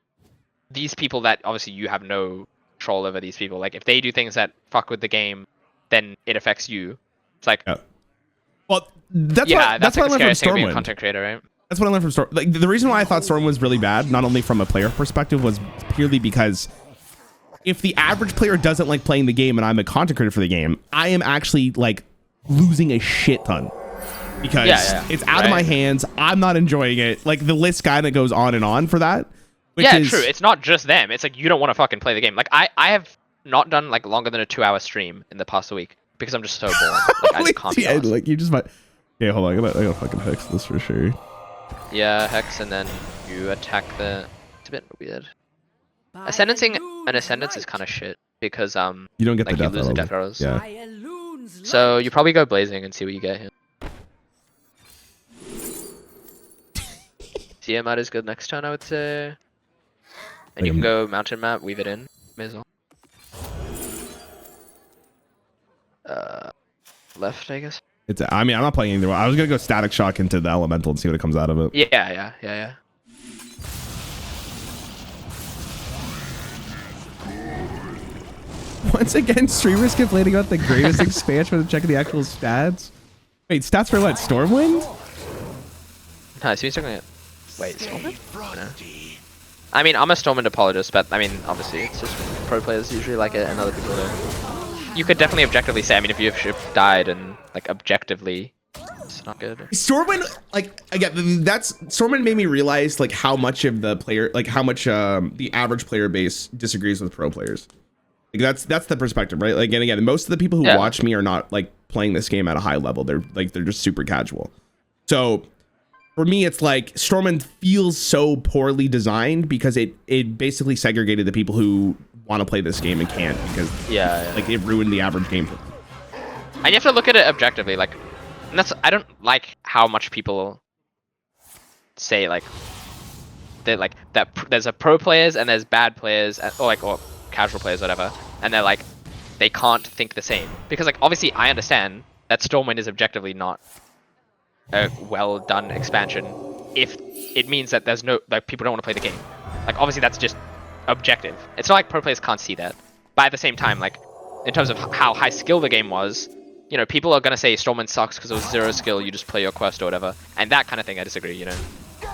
these people that obviously you have no control over, these people, like if they do things that fuck with the game, then it affects you. It's like, well, that's what I learned from Stormwind. Content creator, right? That's what I learned from Storm. Like the reason why I thought Storm was really bad, not only from a player perspective, was purely because if the average player doesn't like playing the game and I'm a content creator for the game, I am actually like losing a shit ton because it's out of my hands. I'm not enjoying it. Like the list kind of goes on and on for that. True. It's not just them. It's like you don't want to fucking play the game. Like I have not done like longer than a 2-hour stream in the past week because I'm just so bored. Like, I just can't be asked. Like you just might. Yeah, hold on. I gotta fucking hex this for sure. Yeah, hex, and then you attack the. It's a bit weird. Ascendancing an Ascendance is kind of shit because you don't get like, the you lose the death arrows. Yeah. So you probably go blazing and see what you get here. Tiamat is good next turn, I would say. And you can go mountain map, weave it in. May as well. Left, I guess. I mean, I'm not playing either way. I was gonna go Static Shock into the Elemental and see what it comes out of it. Yeah. Once again, streamers complaining about the greatest expansion when checking the actual stats. Wait, stats for what? Stormwind? No, so he's talking about... Wait, Stormwind? No. I mean, I'm a Stormwind apologist, but I mean, obviously, it's just pro players usually like it and other people don't. You could definitely objectively say, I mean, if your ship died and, like, objectively, it's not good. Stormwind, like, again, Stormwind made me realize, like, how much of the player, like, how much the average player base disagrees with pro players. Like, that's the perspective, right? Like, and again, most of the people who watch me are not, like, playing this game at a high level. They're just super casual. So, for me, it's like, Stormwind feels so poorly designed because it basically segregated the people who want to play this game and can't because like it ruined the average game for them. And you have to look at it objectively, like, and I don't like how much people say like that there's a pro players and there's bad players or casual players, whatever, and they're like they can't think the same because like obviously I understand that Stormwind is objectively not a well done expansion if it means that there's no, like, people don't want to play the game. Like obviously that's just objective. It's not like pro players can't see that. But at the same time, like in terms of how high skill the game was, you know, people are gonna say Stormwind sucks because it was 0 skill. You just play your quest or whatever, and that kind of thing. I disagree. You know.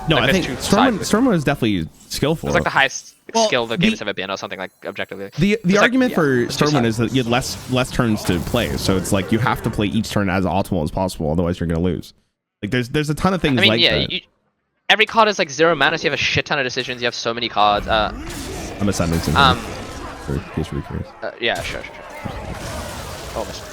No, like, I think Stormwind is definitely skillful. It's like the highest skill the game's ever been, or something like objectively. The argument for Stormwind is that you have less turns to play, so it's like you have to play each turn as optimal as possible, otherwise you're gonna lose. Like there's a ton of things like that. Every card is like 0 mana, so you have a shit ton of decisions. You have so many cards. I'm ascending something. In case you're curious. Yeah, sure. Almost.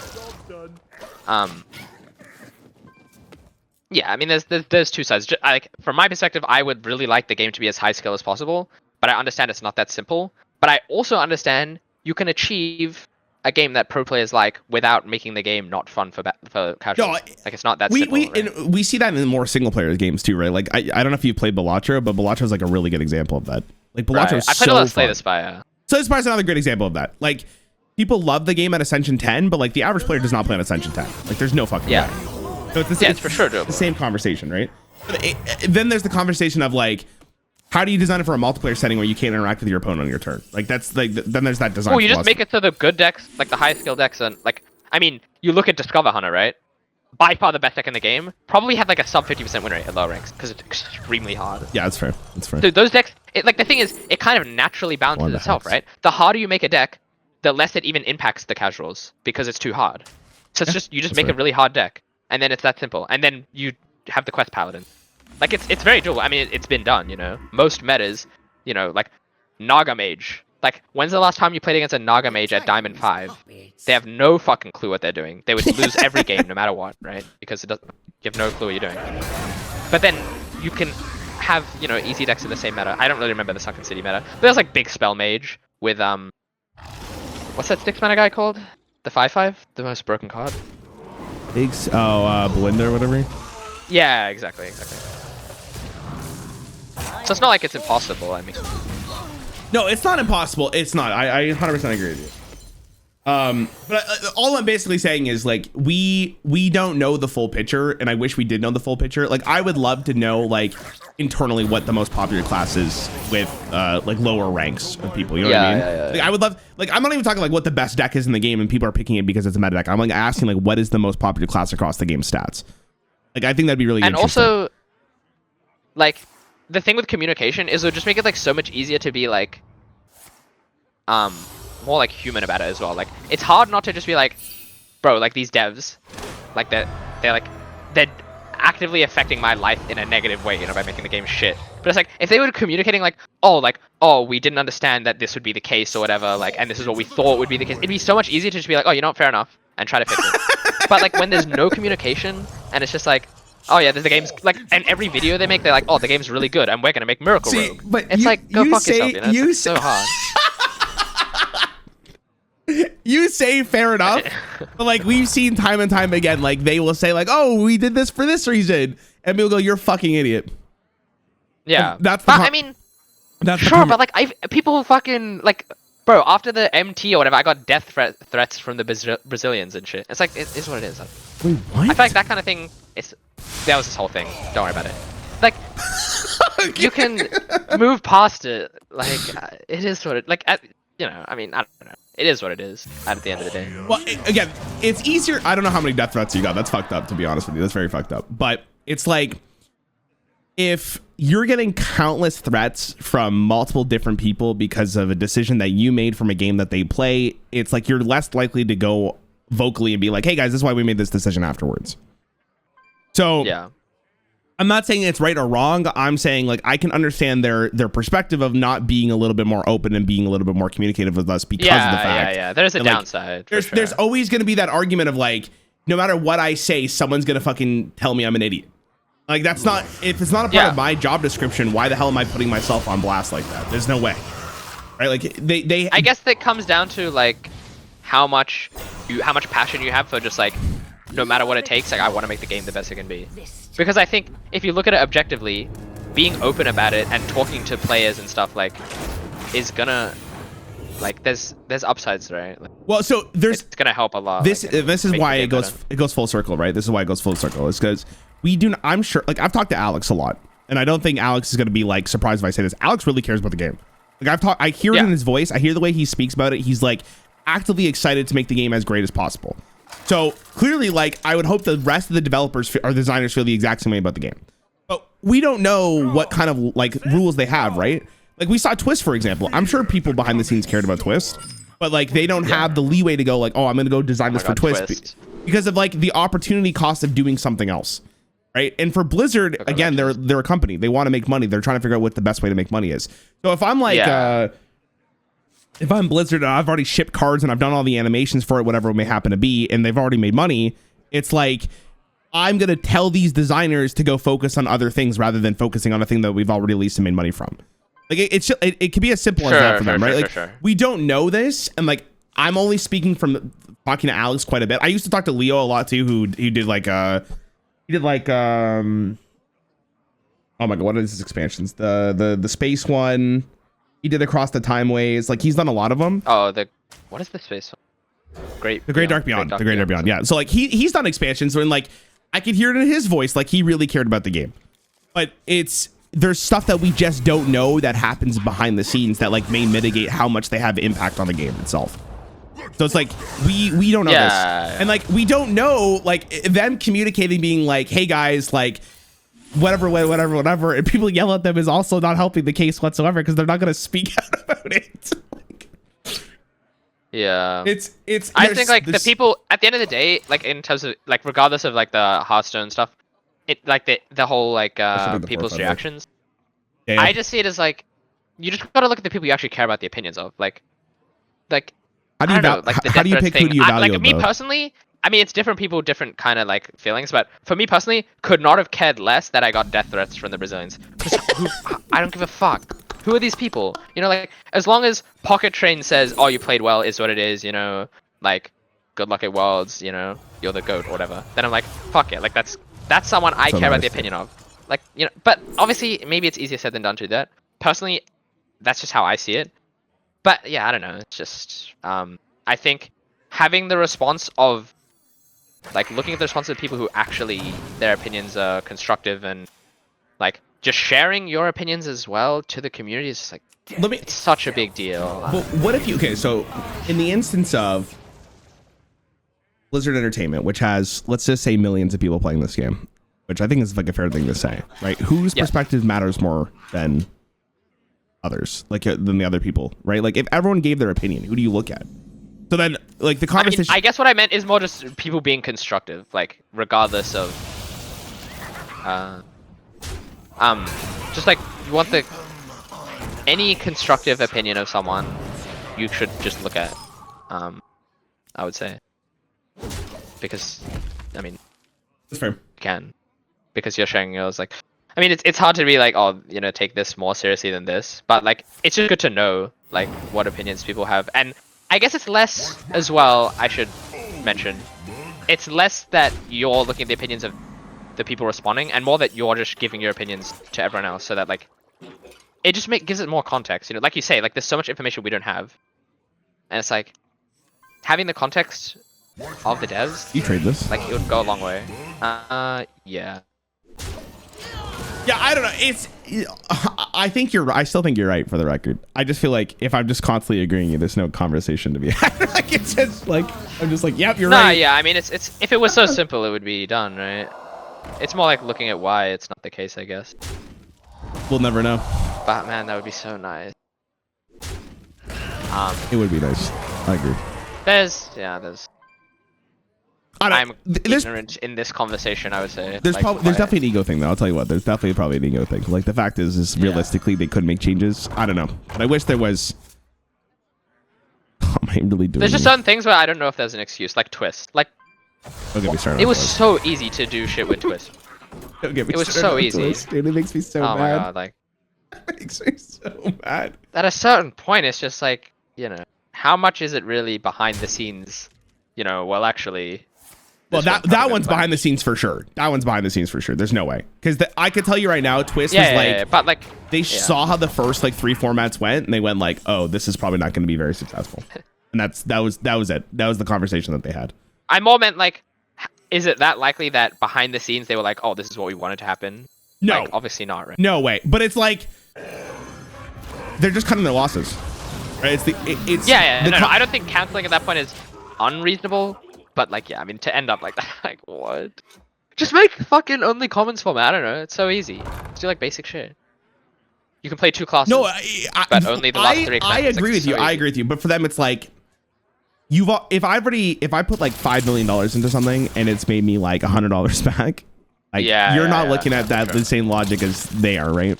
Yeah, I mean, there's two sides. Like from my perspective, I would really like the game to be as high skill as possible, but I understand it's not that simple. But I also understand you can achieve a game that pro players like without making the game not fun for casuals. No, like it's not that simple. And we see that in more single player games too, right? Like I don't know if you played Balatro, but Balatro is like a really good example of that. Like Balatro is I played a lot of Slay the Spire. Slay the Spire is another great example of that. Like people love the game at Ascension 10, but like the average player does not play on Ascension 10. Like there's no fucking way. So it's for sure doable. The same conversation, right? But then there's the conversation of like, how do you design it for a multiplayer setting where you can't interact with your opponent on your turn? Like that's like then there's that design. Oh, you just make it so the good decks, like the high skill decks, and like I mean, you look at Discover Hunter, right? By far the best deck in the game. Probably had like a sub 50% win rate at low ranks because it's extremely hard. Yeah, that's fair. That's fair. So those decks, like the thing is, it kind of naturally balances itself, right? The harder you make a deck, the less it even impacts the casuals because it's too hard. So it's you just make a really hard deck, and then it's that simple. And then you have the Quest Paladin. Like it's very doable. I mean, it's been done, you know. Most metas, you know, like Naga Mage. Like, when's the last time you played against a Naga Mage at Diamond 5? They have no fucking clue what they're doing. They would lose every game no matter what, right? Because you have no clue what you're doing. But then you can have, you know, easy decks in the same meta. I don't really remember the Sunken City meta. But there's like Big Spell Mage with what's that 6 mana guy called? The 5/5? The most broken card. Belinda or whatever. Yeah, exactly. So it's not like it's impossible. I mean, no, it's not impossible. It's not. I 100% agree with you. But all I'm basically saying is like we don't know the full picture, and I wish we did know the full picture. Like I would love to know like internally what the most popular class is with like lower ranks of people. You know what I mean? Yeah. Like I would love. Like I'm not even talking like what the best deck is in the game, and people are picking it because it's a meta deck. I'm like asking like what is the most popular class across the game stats. Like I think that'd be really interesting. And also, like the thing with communication is it would just make it like so much easier to be like more like human about it as well. Like it's hard not to just be like, bro, like these devs, like they're actively affecting my life in a negative way, you know, by making the game shit. But it's like if they were communicating like, oh, we didn't understand that this would be the case or whatever, like, and this is what we thought would be the case, it'd be so much easier to just be like, oh, you know what, fair enough, and try to fix it. But like when there's no communication and it's just like, oh yeah, the game's like, and every video they make, they're like, oh, the game's really good, and we're gonna make Miracle Rogue. But it's like, go fuck yourself, you know? It's so hard. You say fair enough, but like we've seen time and time again, like they will say like, oh, we did this for this reason, and we'll go, you're a fucking idiot. Yeah, that's I mean, that's sure, but like people fucking like, bro, after the MT or whatever, I got death threats from the Brazilians and shit. It's like, it is what it is. Wait, what? I feel like that kind of thing, that was this whole thing. Don't worry about it. Like, you can move past it. Like, it is what it, like, you know, I mean, I don't know. It is what it is at the end of the day. Well, again, it's easier. I don't know how many death threats you got. That's fucked up, to be honest with you. That's very fucked up. But it's like, if you're getting countless threats from multiple different people because of a decision that you made from a game that they play, it's like you're less likely to go vocally and be like, hey guys, this is why we made this decision afterwards. So yeah, I'm not saying it's right or wrong. I'm saying like I can understand their perspective of not being a little bit more open and being a little bit more communicative with us because of the fact. Yeah. There's a downside. There's always going to be that argument of like, no matter what I say, someone's going to fucking tell me I'm an idiot. Like that's not, if it's not a part of my job description, why the hell am I putting myself on blast like that? There's no way. Right? Like they I guess that comes down to like how much passion you have for just like, no matter what it takes, like I want to make the game the best it can be. Because I think if you look at it objectively, being open about it and talking to players and stuff like is gonna, like there's upsides, right? Like, well, so it's gonna help a lot. This is why it goes full circle, right? This is why it goes full circle. Is because I'm sure, like I've talked to Alex a lot, and I don't think Alex is going to be like surprised if I say this. Alex really cares about the game. Like I hear it in his voice. I hear the way he speaks about it. He's like actively excited to make the game as great as possible. So clearly, like, I would hope the rest of the developers or designers feel the exact same way about the game. But we don't know what kind of like rules they have, right? Like we saw Twist, for example. I'm sure people behind the scenes cared about Twist, but like they don't have the leeway to go like, oh, I'm going to go design this for Twist because of like the opportunity cost of doing something else. Right. And for Blizzard, again, they're a company. They want to make money. They're trying to figure out what the best way to make money is. So if I'm like, if I'm Blizzard and I've already shipped cards and I've done all the animations for it, whatever it may happen to be, and they've already made money, it's like, I'm going to tell these designers to go focus on other things rather than focusing on a thing that we've already released and made money from. Like it could be as simple as that for them, right? Like we don't know this. And like, I'm only speaking from talking to Alex quite a bit. I used to talk to Leo a lot too, who did like, oh my god, what is his expansions? The space one. He did Across the Time Ways. Like he's done a lot of them. Oh, what is the space one? The Great Dark Beyond. The Great Dark Beyond. Yeah. So like he's done expansions when like I could hear it in his voice, like he really cared about the game. But there's stuff that we just don't know that happens behind the scenes that like may mitigate how much they have impact on the game itself. So it's like we don't know this. And like we don't know like them communicating being like, hey guys, like whatever, and people yell at them is also not helping the case whatsoever because they're not going to speak out about it. Yeah, it's I think like the people at the end of the day, like in terms of like regardless of like the Hearthstone stuff, it like the whole like people's reactions. Yeah. I just see it as like you just gotta look at the people you actually care about the opinions of. Like how do you pick who do you value? Like me personally, I mean, it's different people, different kind of like feelings. But for me personally, could not have cared less that I got death threats from the Brazilians. I don't give a fuck. Who are these people? You know, like as long as Pocket Train says, "Oh, you played well," is what it is. You know, like good luck at Worlds. You know, you're the GOAT or whatever. Then I'm like, fuck it. Like that's someone I care about the opinion of. Like you know, but obviously maybe it's easier said than done to do that. Personally, that's just how I see it. But yeah, I don't know. It's just I think having the response of like looking at the response of people who actually their opinions are constructive and like just sharing your opinions as well to the community is just like it's such a big deal. Well, what if you so in the instance of Blizzard Entertainment, which has let's just say millions of people playing this game, which I think is like a fair thing to say, right? Whose perspective matters more than others, like than the other people, right? Like if everyone gave their opinion, who do you look at? So then like the conversation I guess what I meant is more just people being constructive, like regardless of just like you want any constructive opinion of someone you should just look at, I would say, because I mean that's fair. You can, because you're sharing yours. Like I mean it's hard to be like, oh, you know, take this more seriously than this, but like it's just good to know like what opinions people have. And I guess it's less as well, I should mention, it's less that you're looking at the opinions of the people responding and more that you're just giving your opinions to everyone else, so that like it just gives it more context. You know, like you say, like there's so much information we don't have, and it's like having the context of the devs. You trade this? Like it would go a long way. Yeah. Yeah, I don't know. I still think you're right, for the record. I just feel like if I'm just constantly agreeing with you, there's no conversation to be had. Like it's just like I'm just like, yep, you're right. Yeah, I mean it's if it was so simple it would be done, right? It's more like looking at why it's not the case, I guess. We'll never know. But man, that would be so nice. It would be nice. I agree. I'm ignorant in this conversation, I would say. There's definitely an ego thing, though. I'll tell you what. There's definitely probably an ego thing. Like the fact is realistically they could make changes. I don't know, but I wish there was. Am I really doing? There's just certain things where I don't know if there's an excuse, like Twist. Like it was so easy to do shit with Twist. It was so easy. Twist, dude, it makes me so mad. Oh my god, like it makes me so mad. At a certain point, it's just like, you know, how much is it really behind the scenes? You know, well, actually. Well, that one's behind the scenes for sure. That one's behind the scenes for sure. There's no way, because I could tell you right now, Twist is but like they saw how the first like 3 formats went, and they went like, oh, this is probably not going to be very successful, and that was it. That was the conversation that they had. I more meant like, is it that likely that behind the scenes they were like, oh, this is what we wanted to happen, No, like, obviously not, right? No way. But it's like they're just cutting their losses, right? It's no, I don't think canceling at that point is unreasonable. But like, yeah, I mean, to end up like that, like what? Just make fucking only commons format. I don't know. It's so easy. Just do like basic shit. You can play 2 classes. No, but only the last 3 I expansions. agree with you. I agree with you. But for them, it's like if I put like $5 million into something and it's made me like $100 back, like you're not looking at that the same logic as they are, right?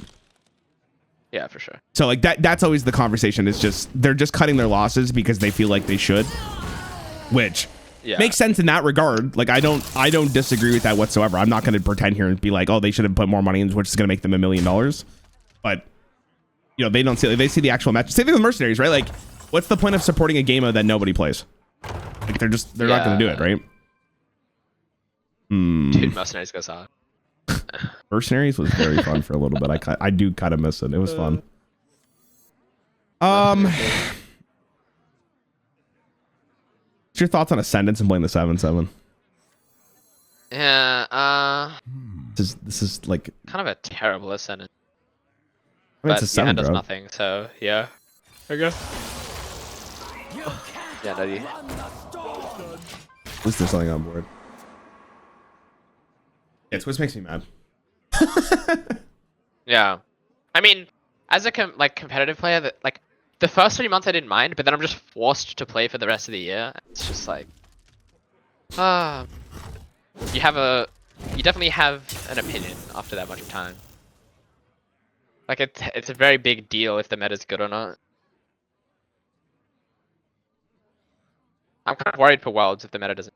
Yeah, for sure. So like that's always the conversation. It's just they're just cutting their losses because they feel like they should, which makes sense in that regard. Like I don't disagree with that whatsoever. I'm not going to pretend here and be like, oh, they should have put more money in, which is going to make them $1 million. But you know, they don't see, they see the actual match. Same thing with Mercenaries, right? Like, what's the point of supporting a game that nobody plays? Like they're not going to do it, right? Dude, Mercenaries goes hard. Mercenaries was very fun for a little bit. I do kind of miss it. It was fun. What's your thoughts on Ascendance and playing the 7/7? Yeah, this is like kind of a terrible Ascendant. I mean, But it's a 7, does bro. nothing, so yeah. I guess. Yeah, no, At least there's something on board. Yeah, Twist makes me mad. Yeah, I mean, as a competitive player, that like the first 3 months I didn't mind, but then I'm just forced to play for the rest of the year. It's just like, you definitely have an opinion after that much time. Like it's a very big deal if the meta's good or not. I'm kind of worried for Worlds if the meta doesn't.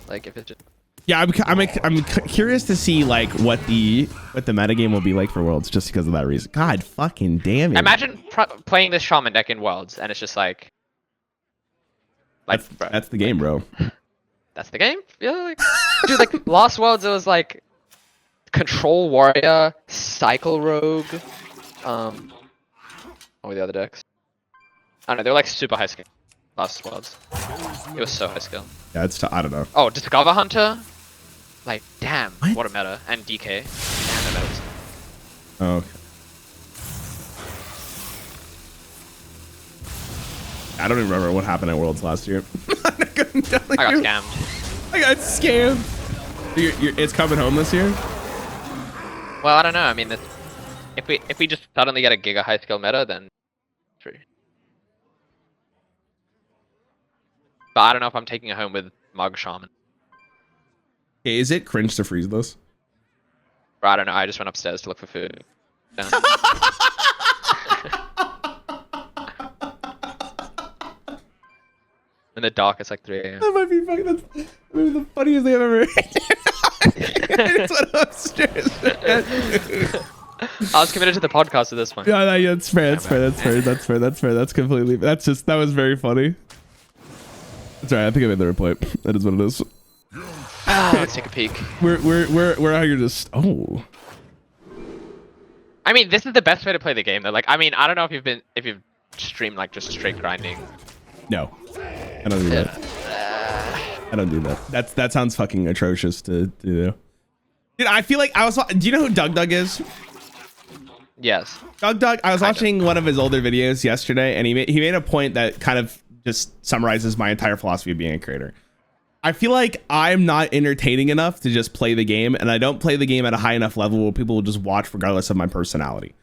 Like if it's just. Yeah, I'm curious to see like what the metagame will be like for Worlds, just because of that reason. God fucking damn it! Imagine playing this Shaman deck in Worlds, and it's just like that's the game, bro. That's the game. Yeah, like, dude, like last Worlds it was like Control Warrior, Cycle Rogue, what were the other decks? I don't know. They were like super high skill last Worlds. It was so high skill. Yeah, I don't know. Oh, Discover Hunter. Like, damn, what a meta. And DK. Damn, the metas. Oh, okay. I don't even remember what happened at Worlds last year. I got scammed. I got scammed. It's coming home this year? Well, I don't know. I mean, if we just suddenly get a giga high skill meta, then true. But I don't know if I'm taking it home with Mug Shaman. Okay, is it cringe to freeze this? But I don't know. I just went upstairs to look for food. In the dark, it's like 3 a.m. That might be fucking. That's the funniest thing I've ever heard. I just went upstairs. I was committed to the podcast at this point. Yeah, that's fair. That's completely. That was very funny. Sorry, I think I made the report. That is what it is. Let's take a peek. We're out here just. Oh. I mean, this is the best way to play the game, though. Like, I mean, I don't know if you've streamed like just straight grinding. No, I don't do that. I don't do that. That sounds fucking atrocious to do. Dude, I feel like do you know who Doug is? Yes. Doug. I was watching one of his older videos yesterday, and he made a point that kind of just summarizes my entire philosophy of being a creator. I feel like I'm not entertaining enough to just play the game, and I don't play the game at a high enough level where people will just watch regardless of my personality.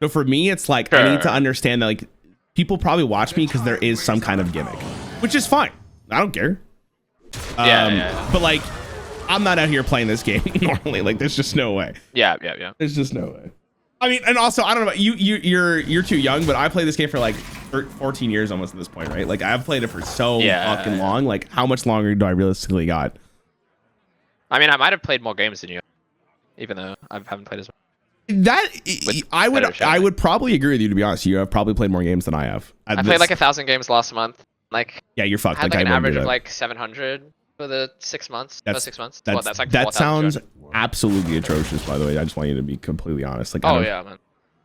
So for me, it's like I need to understand that like people probably watch me because there is some kind of gimmick, which is fine. I don't care. But like, I'm not out here playing this game normally. Like, there's just no way. Yeah. There's just no way. I mean, and also, I don't know about you. You're too young, but I played this game for like 14 years almost at this point, right? Like, I've played it for so fucking long. Like, how much longer do I realistically got? I mean, I might have played more games than you, even though I haven't played as much. That I would probably agree with you, to be honest. You have probably played more games than I have. I played like 1,000 games last month. Like, yeah, you're fucked. I had like an average of like 700 for the 6 months. That's 6 months. That's like that sounds absolutely atrocious. By the way, I just want you to be completely honest. Like, oh yeah, man.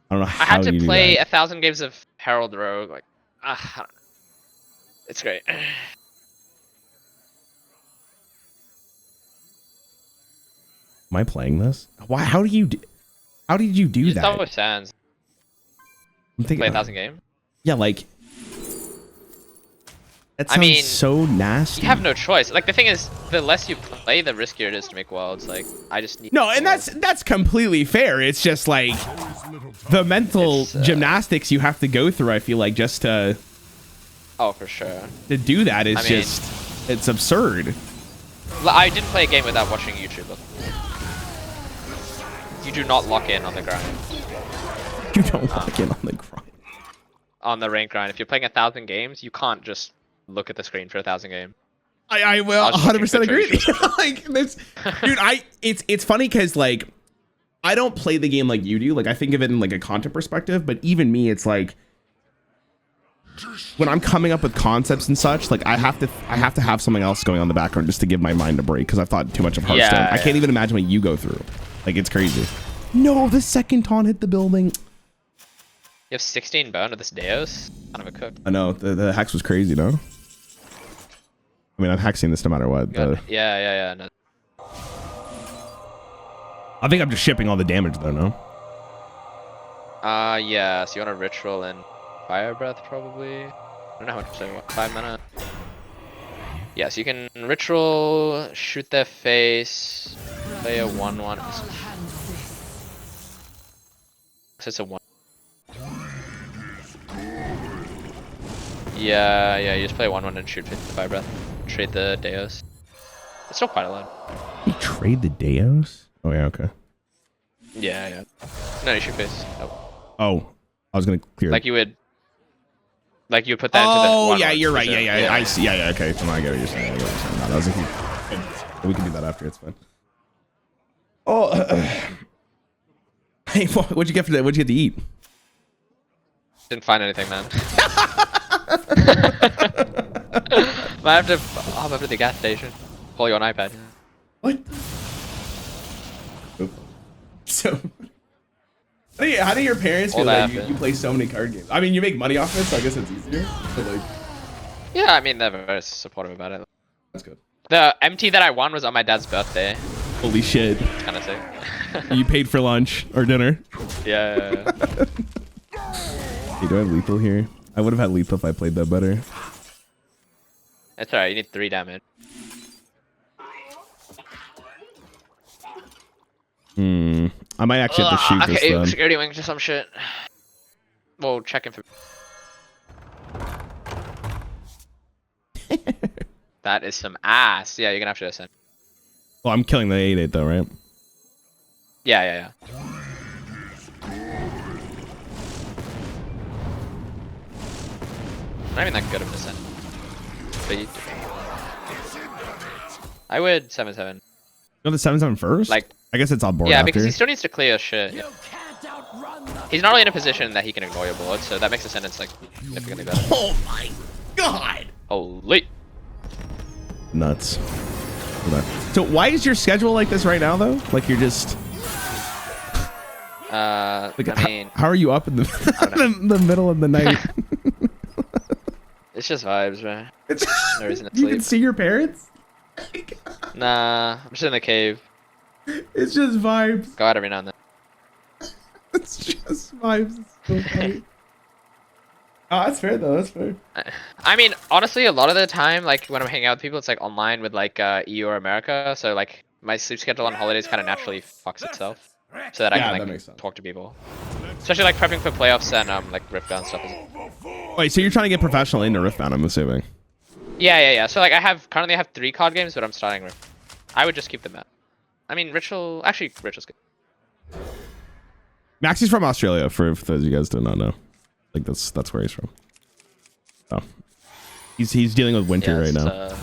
I don't know how I had to play 1,000 games of Herald Rogue. Like, I don't know. It's great. Am I playing this? Why? How did you do that? Start with Sands. I'm thinking Play 1,000 games. Yeah, like that sounds so nasty. You have no choice. Like the thing is, the less you play, the riskier it is to make wilds. Like I just need. No, and that's completely fair. It's just like the mental gymnastics you have to go through. I feel like just to. Oh, for sure. To do that is it's absurd. I didn't play a game without watching YouTube. You do not lock in on the grind. You don't lock in on the grind. On the rank grind, if you're playing 1,000 games, you can't just look at the screen for 1,000 games. I will 100% agree. Like this, dude. It's funny because like I don't play the game like you do. Like I think of it in like a content perspective, but even me, it's like when I'm coming up with concepts and such, like I have to have something else going on in the background just to give my mind a break because I've thought too much of Hearthstone. Yeah, I can't even imagine what you go through. Like it's crazy. No, the second taunt hit the building. You have 16 bone with this Deos? Kind of a cook. I know the hex was crazy, no? I mean, I'm hexing this no matter what. Yeah. No. I think I'm just shipping all the damage though, no? Yeah. So you want a ritual and fire breath probably. I don't know how much they want. 5 mana. Yeah, so you can ritual, shoot their face, play a 1/1. So it's a 1. Yeah, you just play 1/1 and shoot 55 breath. Trade the Deos. It's still quite a lot. You trade the Deos? Oh yeah, okay. Yeah. No, you shoot face. Oh, I was gonna clear. Like you would put that into the. Oh yeah, you're right. Yeah. I see. Yeah. Okay. Come on, I get what you're saying. No, that was we can do that after. It's fine. Oh, hey, what'd you get for that? What'd you get to eat? Didn't find anything, man. Might have to hop up to the gas station. Pull you on iPad. What? So, how do your parents feel like you play so many card games? I mean, you make money off it, so I guess it's easier. But like, yeah, I mean, they're very supportive about it. That's good. The MT that I won was on my dad's birthday. Holy shit. It's kind of sick. You paid for lunch or dinner? Yeah. Hey, do I have lethal here? I would have had lethal if I played that better. It's alright, you need 3 damage. I might actually have to shoot this then. Security wings or some shit. We'll check in for... That is some ass. Yeah, you're gonna have to ascend. Well, I'm killing the 8/8 though, right? Yeah. Not even that good of an ascent. But you... I would 7/7. No, the 7/7 first? Like, I guess it's on board. Yeah, because he still needs to clear shit. Yeah. He's not really in a position that he can ignore your board, so that makes the sentence like significantly better. Oh my god! Holy! Nuts. So why is your schedule like this right now, though? Like you're just. Like, I mean, how are you up in the the middle of the night? It's just vibes, man. It's no reason to you sleep. can see your parents? Nah, I'm just in the cave. It's just vibes. Go out every now and then. It's just vibes. It's so funny. Oh, that's fair though. That's fair. I mean, honestly, a lot of the time, like when I'm hanging out with people, it's like online with like EU or America. So like my sleep schedule on holidays kind of naturally fucks itself, so that I can like talk to people. Especially like prepping for playoffs and like Riftbound stuff. Wait, so you're trying to get professional into Riftbound? I'm assuming. Yeah. So like I currently have 3 card games, but I'm starting Rift. I would just keep them at. I mean, Ritual's good. Max is from Australia. For those of you guys do not know, like that's where he's from. Oh, he's dealing with winter right now.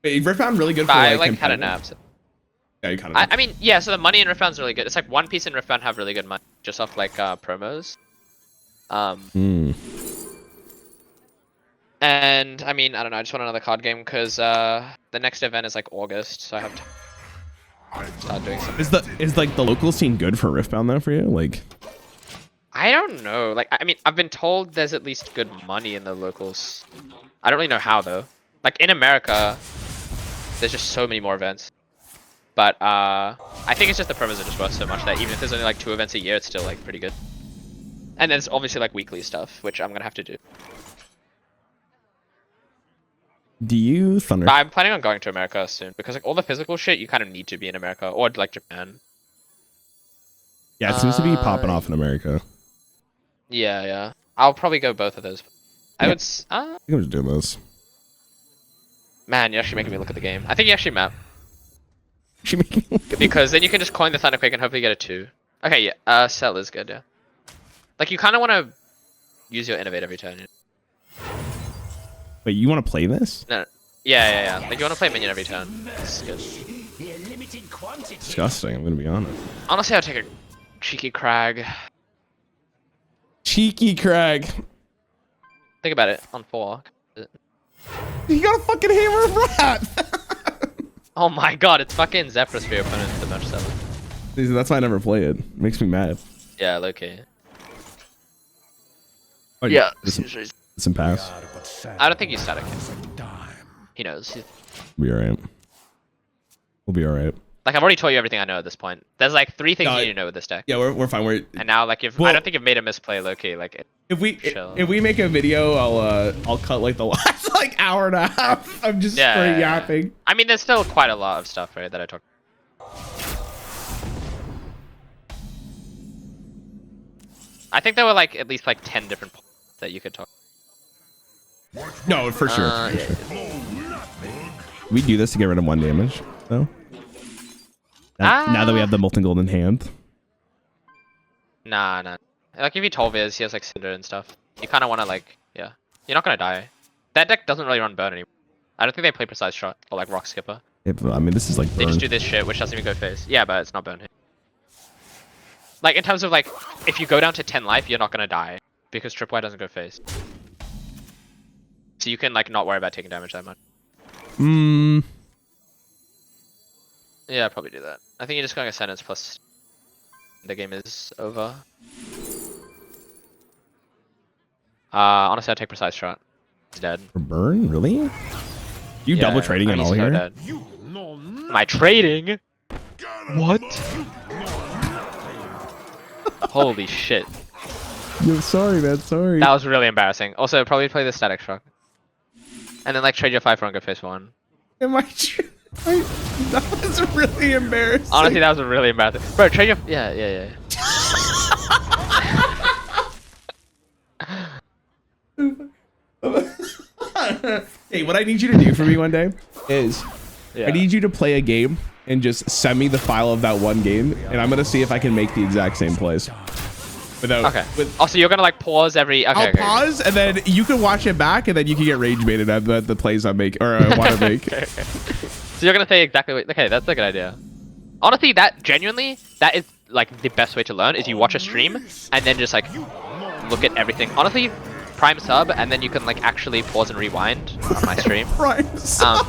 Wait, Riftbound really good for I like had a nap. So. Yeah, you kind of. I mean, yeah. So the money in Riftbound's really good. It's like One Piece and Riftbound have really good money just off like promos. And I mean, I don't know. I just want another card game because the next event is like August, so I have to start doing something. Is like the local scene good for Riftbound though for you? Like, I don't know. Like, I mean, I've been told there's at least good money in the locals. I don't really know how though. Like in America, there's just so many more events. But I think it's just the promos are just worth so much that even if there's only like 2 events a year, it's still like pretty good. And there's obviously like weekly stuff, which I'm gonna have to do. Do you Thunder? But I'm planning on going to America soon because like all the physical shit you kind of need to be in America or like Japan. Yeah, it seems to be popping off in America. Yeah. I'll probably go both of those. Yeah. I would. I think I'm just doing those. Man, you're actually making me look at the game. I think you actually map. She making me look at Because then you can just coin the Thunderquake and hopefully get a 2. Okay, yeah. Sell is good, yeah. Like you kind of want to use your Innovate every turn. Wait, you want to play this? No. Yeah. Like you want to play minion every turn. It's good. Disgusting, I'm gonna be honest. Honestly, I'll take a cheeky Crag. Cheeky Crag. Think about it on 4. You got a fucking hammer of rat. Oh my god, it's fucking Zephyrus for your opponent to match 7. That's why I never play it. It makes me mad. Yeah, low-key. Oh, Yeah. Some pass. I don't think he's static. He knows. We'll be alright. We'll be alright. Like, I've already told you everything I know at this point. There's like 3 things you need to know with this deck. Yeah, we're fine. And now, like, if Well, I don't think you've made a misplay, low-key. Like, if we make a video, I'll cut like the last like hour and a half. I'm just straight yapping. I mean, there's still quite a lot of stuff, right, that I talked. I think there were like at least like 10 different points that you could talk. No, for sure. Yeah. We do this to get rid of 1 damage, though. Now that we have the molten gold in hand. Nah. Like if you 12 is, he has like Cinder and stuff. You kind of want to like, yeah. You're not gonna die. That deck doesn't really run burn anymore. I don't think they play Precise Shot or like Rock Skipper. I mean, this is like burn. They just do this shit, which doesn't even go face. Yeah, but it's not burn hit. Like in terms of like, if you go down to 10 life, you're not gonna die because Tripwire doesn't go face. So you can like not worry about taking damage that much. Yeah, I'd probably do that. I think you're just going a sentence plus the game is over. Honestly, I'd take Precise Shot. He's dead. For burn? Really? You double trading and all here? Dead. Am I trading? What? Holy shit. Yo, sorry, man. Sorry. That was really embarrassing. Also, probably play the Static Shock. And then like trade your 5 for and go face 1. Am I true? That was really embarrassing. Honestly, that was really embarrassing. Bro, trade your... Yeah. Hey, what I need you to do for me one day is I need you to play a game and just send me the file of that one game, and I'm gonna see if I can make the exact same plays. Okay. Also, you're gonna like pause every. Okay, I'll pause, and then you can watch it back, and then you can get rage baited at the plays I make or I want to make. Okay. So you're gonna say exactly what? Okay, that's a good idea. Honestly, that is like the best way to learn is you watch a stream and then just like look at everything. Honestly, Prime sub, and then you can like actually pause and rewind on my stream. Prime sub.